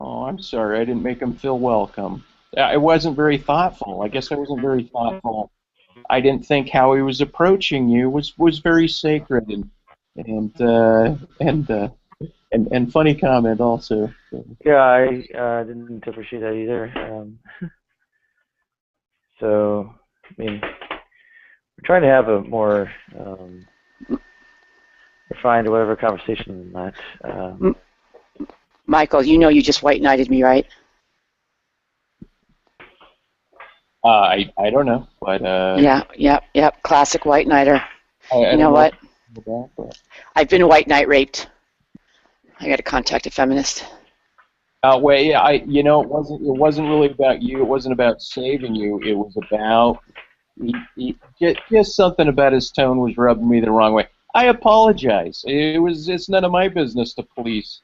Oh, I'm sorry. I didn't make him feel welcome. I wasn't very thoughtful. I guess I wasn't very thoughtful. I didn't think how he was approaching you was very sacred and funny comment also. Yeah, I didn't appreciate that either. So, I mean, we're trying to have a more refined or whatever conversation than that. Michael, you know you just white knighted me, right? I don't know, but Yeah. Classic white knighter. I You know what? About, but. I've been white knight raped. I got to contact a feminist. Well, yeah, it wasn't really about you. It wasn't about saving you. It was about just something about his tone was rubbing me the wrong way. I apologize. It's none of my business to police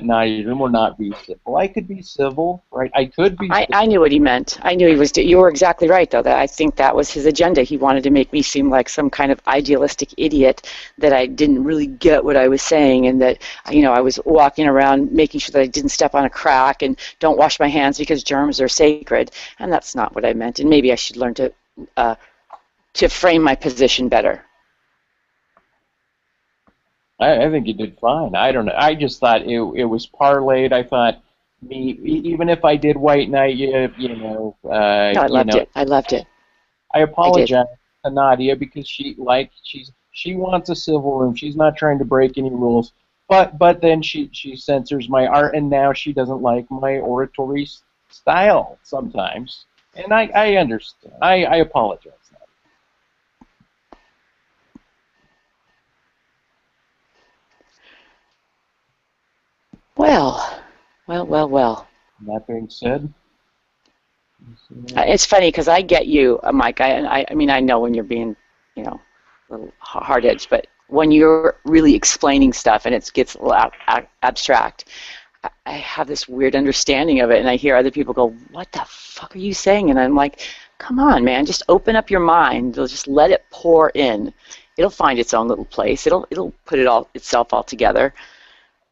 neither or not be civil. I could be civil, right? I could be. I knew what he meant. I knew he was. You were exactly right, though. That I think that was his agenda. He wanted to make me seem like some kind of idealistic idiot, that I didn't really get what I was saying, and that I was walking around making sure that I didn't step on a crack and don't wash my hands because germs are sacred. And that's not what I meant. And maybe I should learn to frame my position better. I think you did fine. I don't know. I just thought it was parlayed. I thought even if I did white knight, No, I loved it. I loved it. I apologize to Nadia because she wants a civil room. She's not trying to break any rules. But then she censors my art, and now she doesn't like my oratory style sometimes. And I understand. I apologize. Well. That being said, It's funny because I get you, Mike. I mean, I know when you're being, a little hard-edged, but when you're really explaining stuff and it gets a little abstract, I have this weird understanding of it, and I hear other people go, "What the fuck are you saying?" And I'm like, "Come on, man, just open up your mind. Just let it pour in. It'll find its own little place. It'll put itself all together."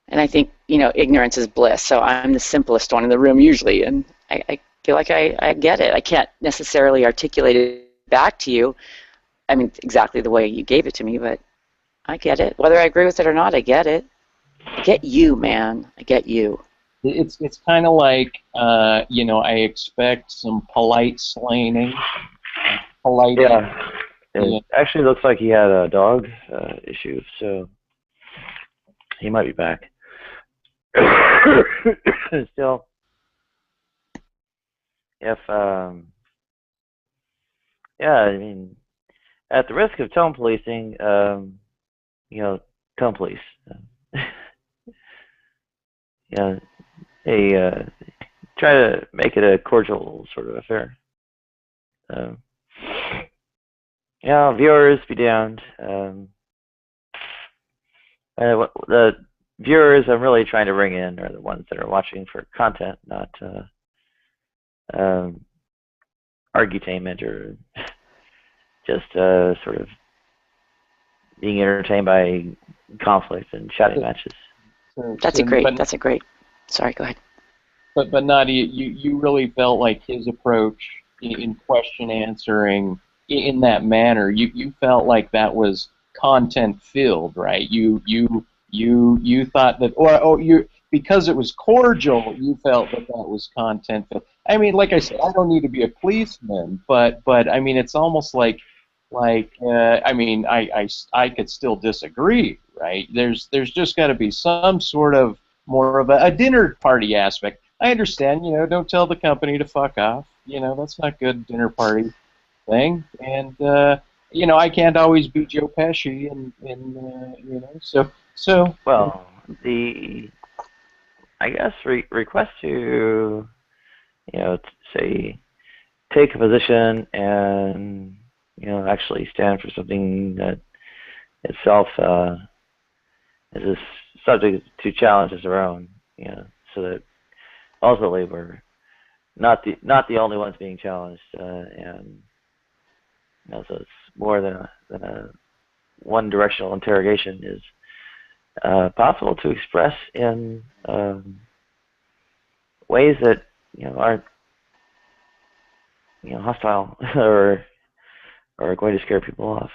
And I think, ignorance is bliss. So I'm the simplest one in the room usually, and I feel like I get it. I can't necessarily articulate it back to you, I mean, exactly the way you gave it to me, but I get it. Whether I agree with it or not, I get it. I get you, man. I get you. It's kind of like, I expect some polite slaining. Yeah. It actually looks like he had a dog issue, so he might be back. Still, if I mean, at the risk of tone policing, tone police. Hey, try to make it a cordial sort of affair. Viewers, be damned. The viewers I'm really trying to bring in are the ones that are watching for content, not argutainment or just sort of being entertained by conflict and shouting matches. That's a great. Sorry, go ahead. But Nadia, you really felt like his approach in question answering in that manner. You felt like that was content filled, right? You thought that, because it was cordial, you felt that was content filled. I mean, like I said, I don't need to be a policeman, but I mean, it's almost like I mean, I could still disagree, right? There's just got to be some sort of more of a dinner party aspect. I understand, don't tell the company to fuck off. That's not good dinner party thing. And I can't always be Joe Pesci, and so. Well, I guess request to say take a position and actually stand for something that itself is a subject to challenge as our own, so that ultimately we're not the only ones being challenged, and so it's more than a one-directional interrogation is possible to express in ways that aren't hostile or going to scare people off.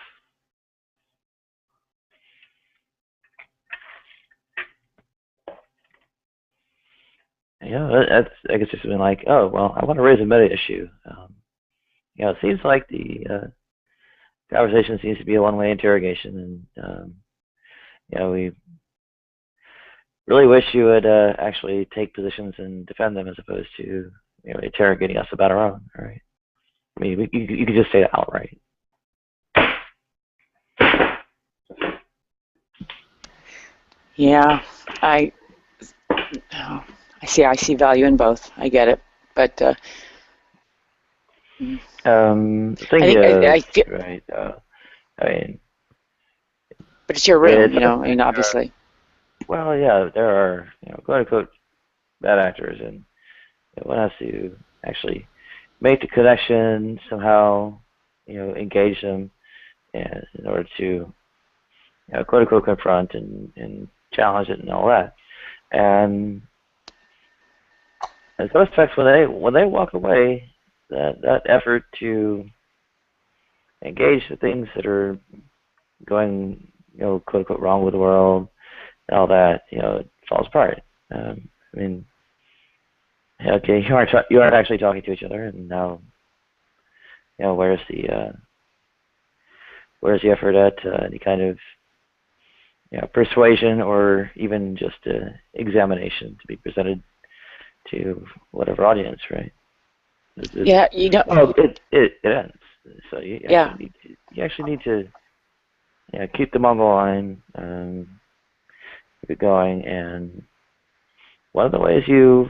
I guess it's been like, oh well, I want to raise a meta issue. It seems like the conversation seems to be a one-way interrogation, and we really wish you would actually take positions and defend them as opposed to interrogating us about our own. Right? I mean, you could just say it outright. Yeah, I see value in both. I get it, but The thing I is, feel, right? I mean, but it's your room, it's I mean, obviously. Well, yeah, there are quote unquote bad actors, and one has to actually make the connection somehow, engage them, and in order to quote unquote confront and challenge it and all that. And as those effects, when they walk away, that effort to engage the things that are going quote unquote wrong with the world and all that, it falls apart. I mean, okay, you aren't actually talking to each other, and now where's the effort at any kind of persuasion or even just examination to be presented to whatever audience, right? Yeah, It ends. So you actually need to keep the Mongol line, keep it going, and one of the ways you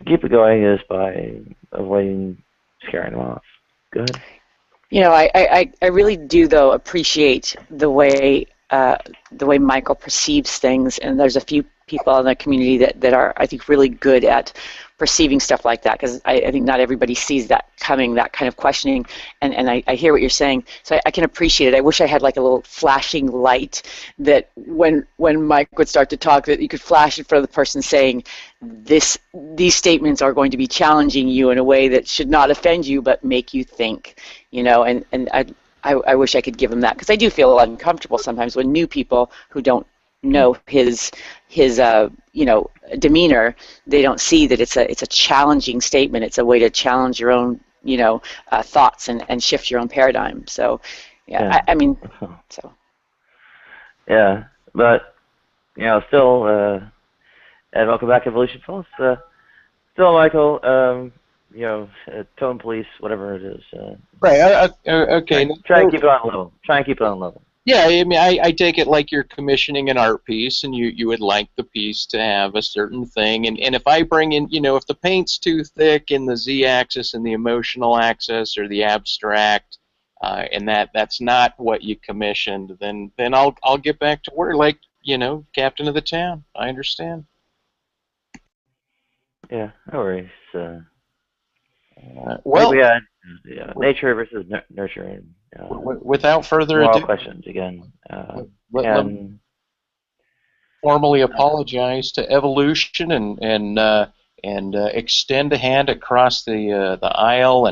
keep it going is by avoiding scaring them off. Go ahead. I really do though appreciate the way Michael perceives things, and there's a few people in the community that are, I think, really good at perceiving stuff like that, because I think not everybody sees that coming, that kind of questioning, and I hear what you're saying, so I can appreciate it. I wish I had like a little flashing light that when Mike would start to talk, that you could flash in front of the person saying, these statements are going to be challenging you in a way that should not offend you but make you think, and I wish I could give him that, because I do feel uncomfortable sometimes when new people who don't know his demeanor, they don't see that it's a challenging statement. It's a way to challenge your own thoughts and shift your own paradigm. So I mean, so yeah, but still, and welcome back, Evolution Pulse. Still, Michael, tone police, whatever it is. Right. Okay. Try and keep it on level. Yeah, I mean, I take it like you're commissioning an art piece, and you would like the piece to have a certain thing. And if I bring in, if the paint's too thick in the z-axis and the emotional axis or the abstract, and that's not what you commissioned, then I'll get back to work like captain of the town. I understand. Yeah, no worries. Well, we had nature versus nurture. Without further moral ado, questions again. let me formally apologize to Evolution and extend a hand across the aisle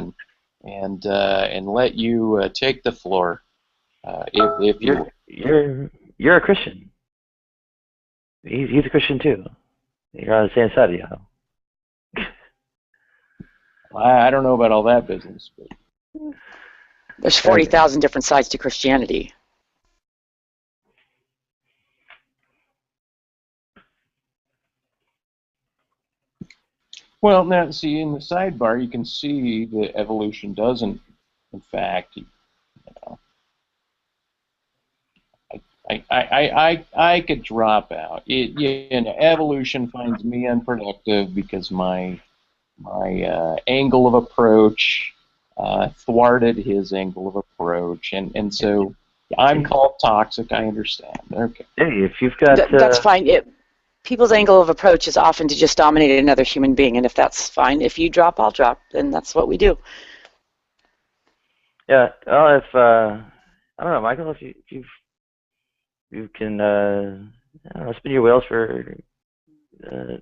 and let you take the floor. If you're a Christian. He's a Christian too. You're on the same side of the aisle. I don't know about all that business, but there's 40,000 different sides to Christianity. well, now see in the sidebar you can see that Evolution doesn't, in fact, I could drop out. Evolution finds me unproductive because my angle of approach thwarted his angle of approach, and so I'm called toxic. I understand. Okay. Hey, if you've got That's fine. People's angle of approach is often to just dominate another human being, and if that's fine, if you drop, I'll drop, then that's what we do. yeah. Well, if I don't know, Michael, if you can I don't know, spin your wheels for a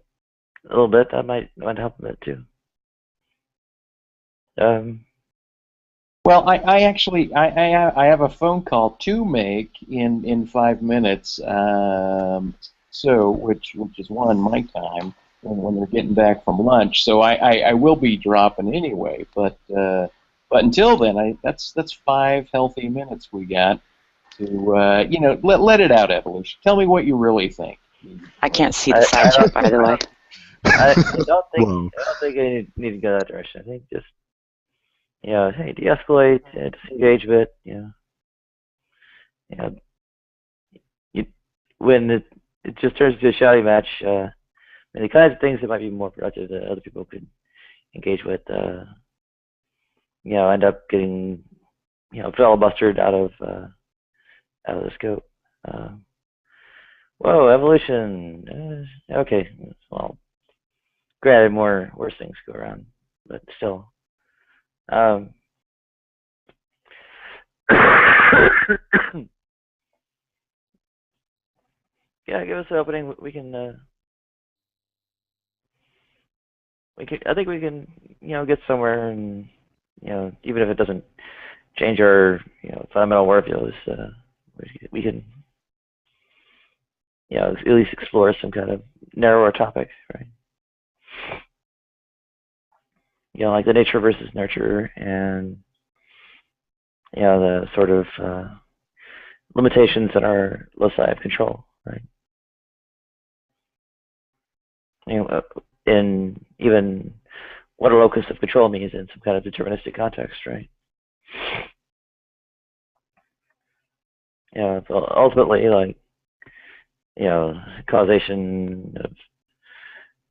little bit, that might help a bit too. Well, I actually I have a phone call to make in 5 minutes. So which is one my time when they're getting back from lunch. So I will be dropping anyway. But until then, that's 5 healthy minutes we got to let it out, Evolution. Tell me what you really think. I can't see the sound check, by the way. I don't think Whoa. I need to go that direction. I think just hey, de-escalate, disengage a bit. When it just turns into a shouting match, and the kinds of things that might be more productive that other people could engage with, end up getting filibustered out of the scope. Whoa, evolution. Okay, well, granted, worse things go around, but still. Yeah, give us an opening. We can. I think we can. Get somewhere, and even if it doesn't change our fundamental worldviews, we can at least explore some kind of narrower topic, right? Like the nature versus nurture, and the sort of limitations in our loci of control, right? In even what a locus of control means in some kind of deterministic context, right? Ultimately, like, causation of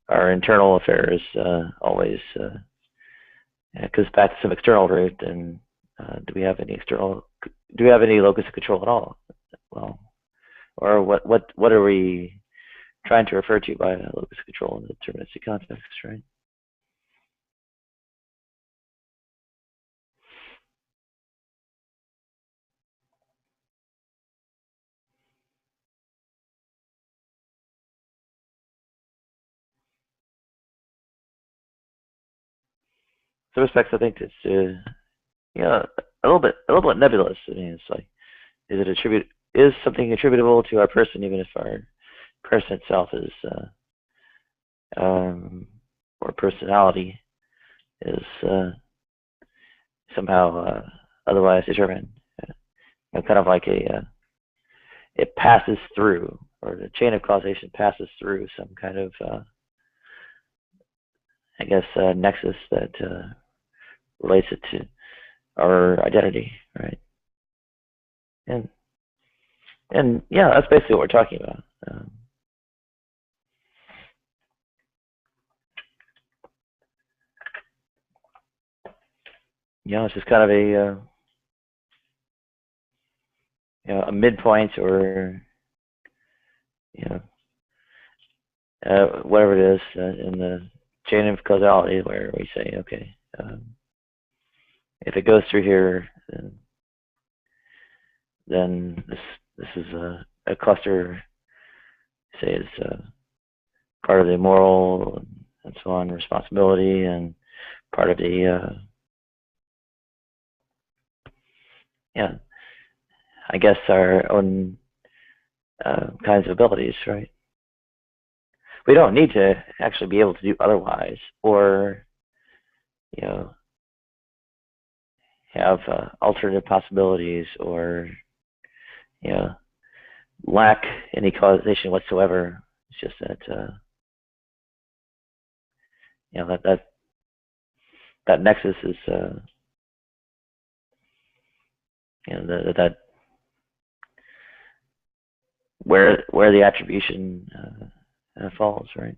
our internal affairs always goes back to some external root. And do we have any locus of control at all? Well, or what are we trying to refer to by locus of control in the deterministic context, right? In some respects, I think it's a little bit nebulous. I mean, it's like, is something attributable to our person, even if our person itself is or personality is somehow otherwise determined. Kind of like it passes through, or the chain of causation passes through some kind of nexus that relates it to our identity, right? And yeah, that's basically what we're talking about. It's just kind of a midpoint, or whatever it is in the chain of causality, where we say, okay, if it goes through here, then this is a cluster, say, is part of the moral and so on responsibility, and part of the I guess our own kinds of abilities, right? We don't need to actually be able to do otherwise, or have alternative possibilities, or lack any causation whatsoever. It's just that that nexus is that where the attribution falls, right?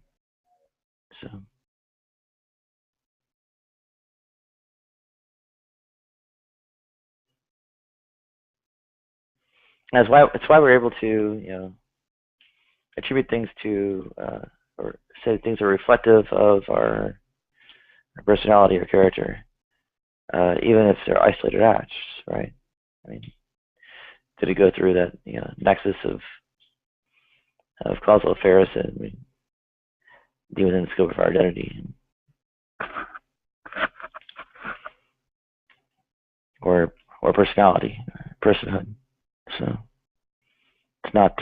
So. That's why we're able to attribute things to or say things are reflective of our personality or character, even if they're isolated acts, right? I mean, did it go through that nexus of causal affairs and be within the scope of our identity, or personality, or personhood? So it's not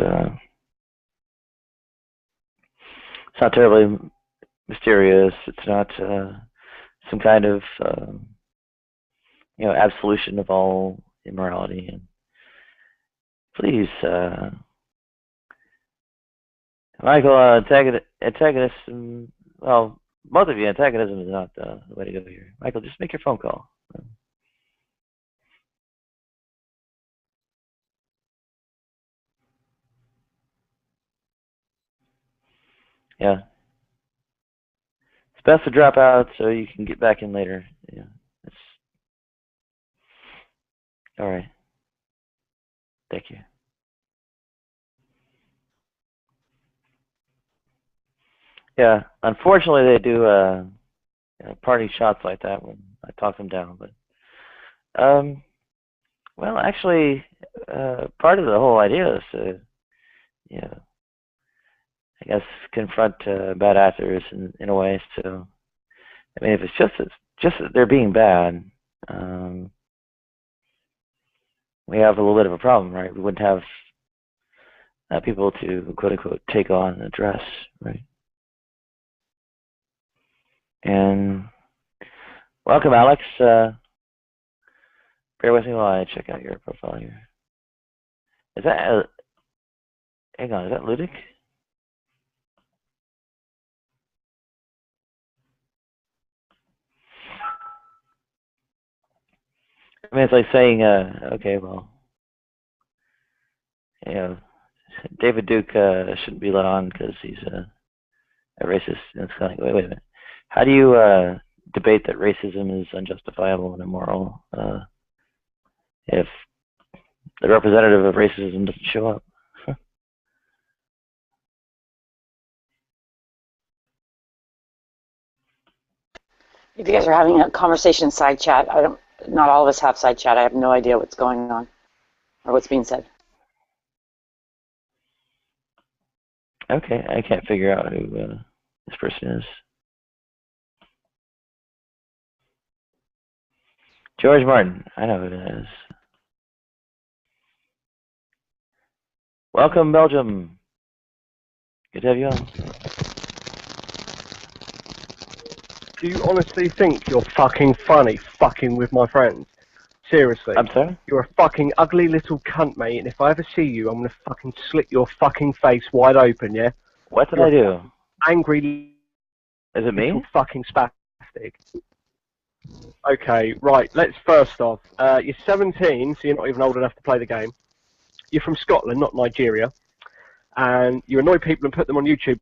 terribly mysterious. It's not some kind of absolution of all immorality. And please, Michael, antagonist. Well, both of you, antagonism is not the way to go here. Michael, just make your phone call. Yeah. It's best to drop out so you can get back in later. Yeah. That's all right. Thank you. Yeah. Unfortunately, they do party shots like that when I talk them down. But well, actually, part of the whole idea is to I guess confront bad actors in a way. So I mean, if it's just that they're being bad, we have a little bit of a problem, right? We wouldn't have people to quote unquote take on and address, right? And welcome, Alex. Bear with me while I check out your profile here. Is that hang on? Is that Ludic? I mean, it's like saying, okay, well, David Duke shouldn't be let on because he's a racist. And it's kind of like, wait a minute. How do you debate that racism is unjustifiable and immoral if the representative of racism doesn't show up? If you guys are having a conversation in side chat, not all of us have side chat. I have no idea what's going on or what's being said. Okay, I can't figure out who this person is. George Martin, I know who it is. Welcome, Belgium. Good to have you on. Do you honestly think you're fucking funny fucking with my friends? Seriously. I'm sorry? You're a fucking ugly little cunt, mate, and if I ever see you, I'm gonna fucking slit your fucking face wide open, yeah? What did I do? Angry Is it me? little fucking spastic. Okay, right, let's first off, you're 17, so you're not even old enough to play the game. You're from Scotland, not Nigeria. And you annoy people and put them on YouTube.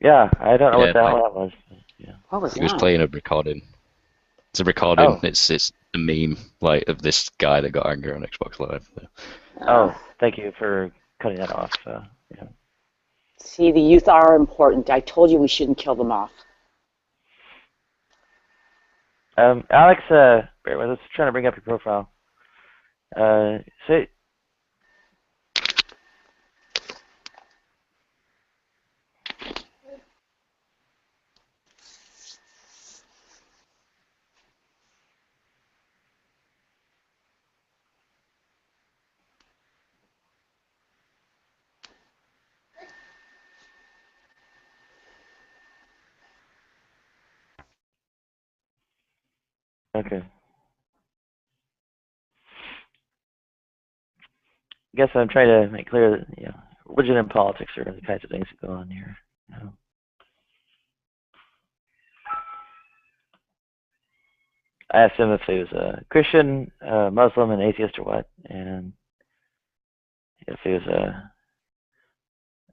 Yeah, I don't know what the hell that was. Yeah. What was that? He was playing a recording. It's a recording. Oh. It's a meme of this guy that got angry on Xbox Live. Oh, thank you for cutting that off. Yeah. See, the youth are important. I told you we shouldn't kill them off. Alex, bear with us. Trying to bring up your profile. Say. Okay. I guess I'm trying to make clear that religion and politics are the kinds of things that go on here. I asked him if he was a Christian, Muslim, an atheist, or what, and if he was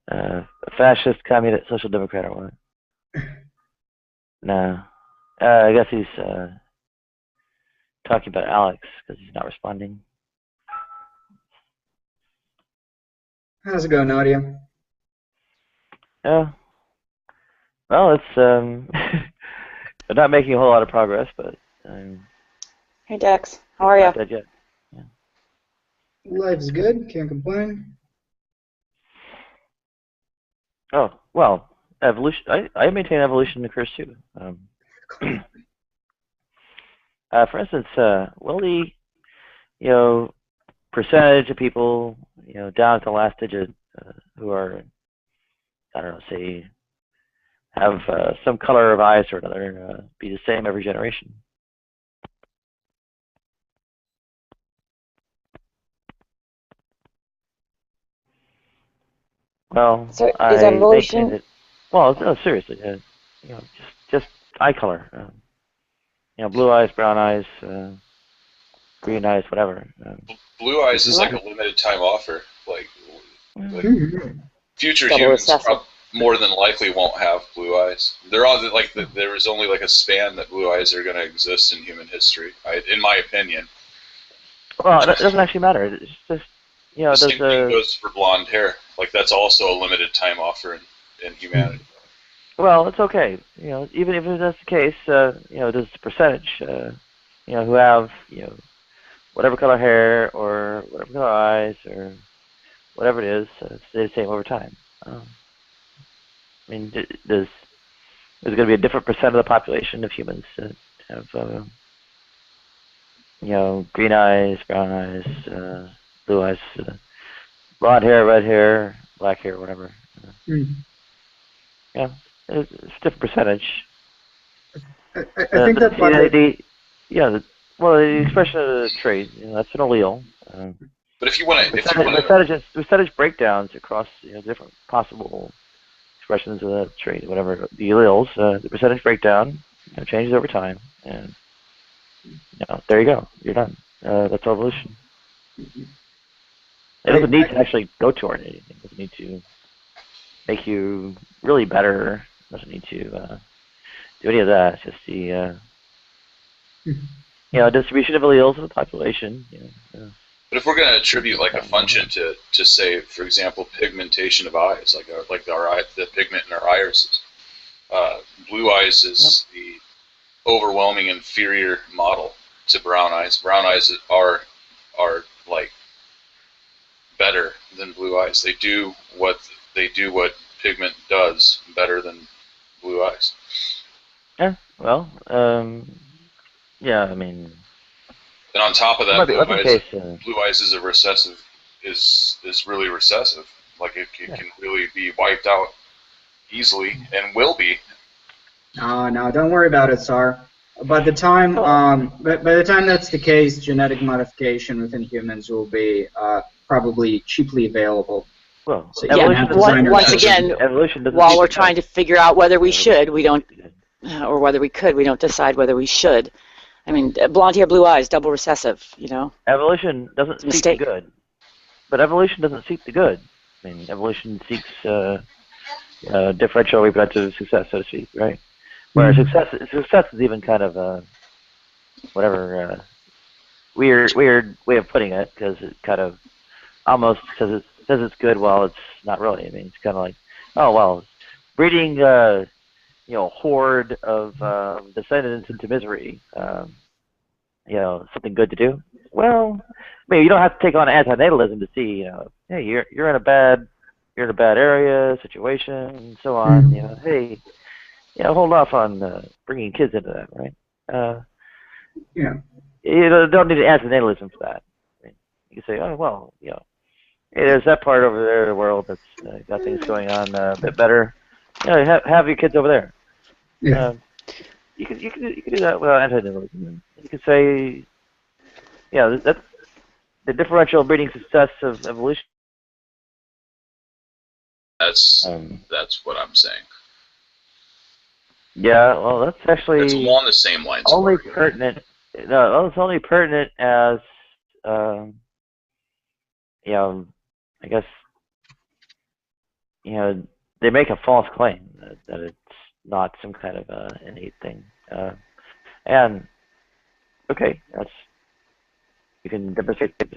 a fascist, communist, social democrat, or what. No. I guess he's talking about Alex because he's not responding. How's it going, Nadia? Yeah. Well, it's we're not making a whole lot of progress, but Hey, Dex. How are not you? dead yet. Yeah. Life's good. Can't complain. Oh well, evolution. I maintain evolution occurs too. For instance, will the percentage of people down to the last digit who are, I don't know, say have some color of eyes or another be the same every generation? Well, So is I maintain evolution? that. Well, no, seriously, just eye color. Blue eyes, brown eyes, green eyes, whatever. Blue eyes is like What? a limited time offer. Like Mhm. future Double humans recessive. more than likely won't have blue eyes. They're all like there is only like a span that blue eyes are going to exist in human history, in my opinion. Well, it doesn't actually matter. It's just The does same thing goes for blonde hair. Like that's also a limited time offer in humanity. well, it's okay. Even if that's the case, there's a percentage, who have whatever color hair or whatever color eyes or whatever it is, stay the same over time. I mean, there's going to be a different percent of the population of humans that have, green eyes, brown eyes, blue eyes, blonde hair, red hair, black hair, whatever. Mm. Yeah, it's a different percentage. I think that part of The expression of the trait, that's an allele. But if you want to, Percentage breakdowns across different possible expressions of the trait, whatever the alleles, the percentage breakdown changes over time, and there you go, you're done. That's evolution. It doesn't need to actually go toward anything. It doesn't need to make you really better. It doesn't need to do any of that. It's just the distribution of alleles in the population. but if we're going to attribute like a function to say, for example, pigmentation of eyes, like the pigment in our irises, blue eyes is the overwhelming inferior model to brown eyes. Brown eyes are like better than blue eyes. They do what pigment does better than blue eyes. Yeah. Well. Yeah. I mean. And on top of that, Blue eyes is a recessive is really recessive. Like it can really be wiped out easily and will be. No, don't worry about it, Sar. By the time, by the time that's the case, genetic modification within humans will be probably cheaply available. Well, so evolution once again, while we're trying to figure out whether we should, we don't, or whether we could, we don't decide whether we should. I mean, blonde hair, blue eyes, double recessive, Evolution doesn't seek the good. But evolution doesn't seek the good. I mean, evolution seeks differential reproductive success, so to speak, right? Whereas success is even kind of weird way of putting it, because it kind of almost says it's good while it's not really. I mean, it's kind of like, oh well, breeding horde of descendants into misery, something good to do. Well, I mean, you don't have to take on antinatalism to see, hey, you're in a bad area, situation, and so on. Hey, hold off on bringing kids into that, right? You don't need antinatalism for that. I mean, you can say, oh well, hey, there's that part over there of the world that's got things going on a bit better. Have your kids over there. Yeah. You can do that without antinatalism. You can say, that's the differential breeding success of evolution. That's what I'm saying. Yeah, well, that's actually it's along the same lines. Only pertinent. No, it's only pertinent as I guess they make a false claim that it's not some kind of innate thing, and okay, you can demonstrate that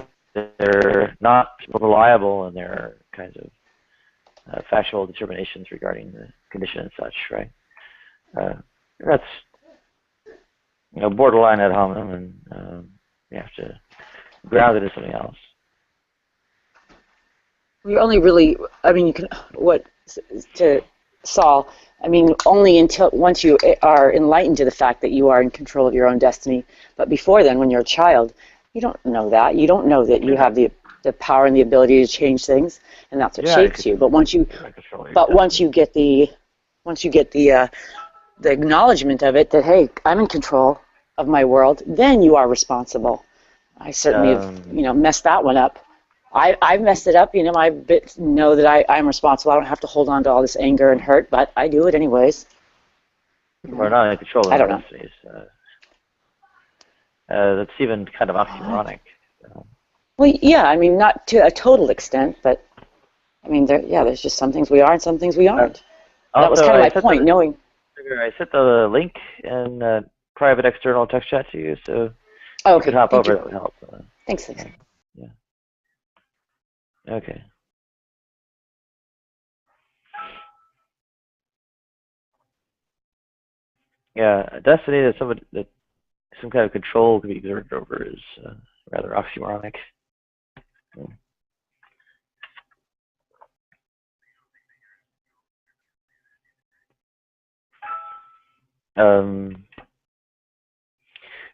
they're not reliable and they're kinds of factual determinations regarding the condition and such, right? That's borderline ad hominem, and you have to ground it in something else. You're only really, I mean, you can, to Saul, I mean, only until, once you are enlightened to the fact that you are in control of your own destiny. But before then, when you're a child, you don't know that. You don't know that you have the power and the ability to change things, and that's what shapes you. But once you, get the acknowledgement of it, that, hey, I'm in control of my world, then you are responsible. I certainly have, messed that one up. I've messed it up, I know that I'm responsible. I don't have to hold on to all this anger and hurt, but I do it anyways. We're not in control of I don't our destinies. That's even kind of oxymoronic. Well, yeah, I mean, not to a total extent, but I mean, there's just some things we are and some things we aren't. That was kind of my point, knowing. I sent the link in private external text chat to you, so you could hop over. That would help. Thanks. Yeah. Okay. Yeah, destiny that some kind of control can be exerted over is rather oxymoronic.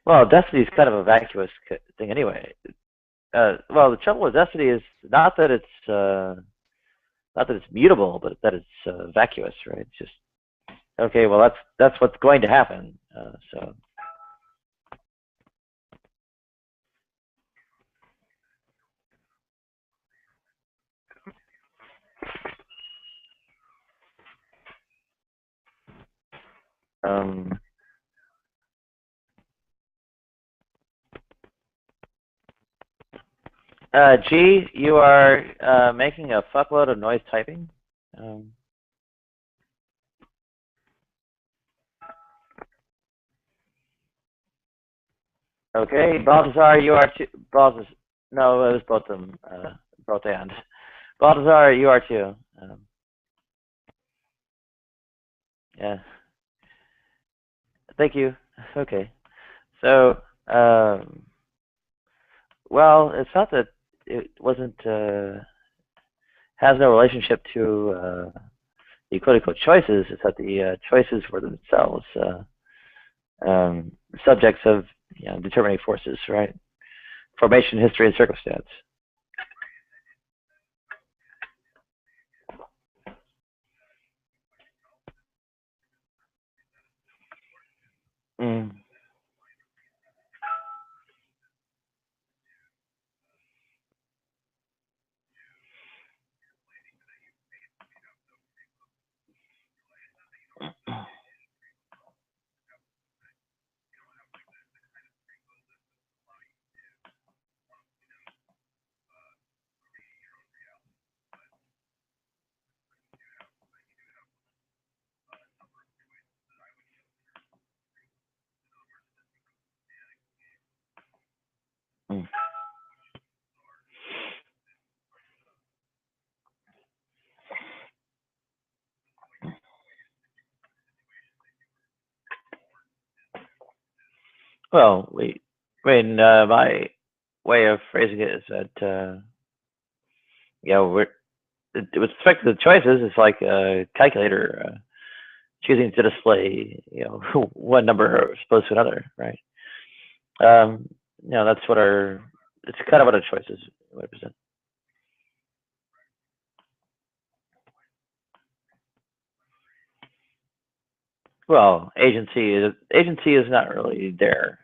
Well, destiny is kind of a vacuous thing anyway. Well, the trouble with destiny is not that it's mutable, but that it's vacuous, right? It's just okay. Well, that's what's going to happen. So. G, you are making a fuckload of noise typing. Okay, Balthazar, you are too. No, it was both of them. Both and. Balthazar, you are too. Yeah. Thank you. Okay. So, well, it's not that it wasn't, has no relationship to the quote-unquote choices. It's that the choices were themselves subjects of determining forces, right? Formation, history, and circumstance. Well, my way of phrasing it is that, with respect to the choices, it's like a calculator choosing to display, one number as opposed to another, right? That's what it's kind of what our choices represent. Well, agency is not really there.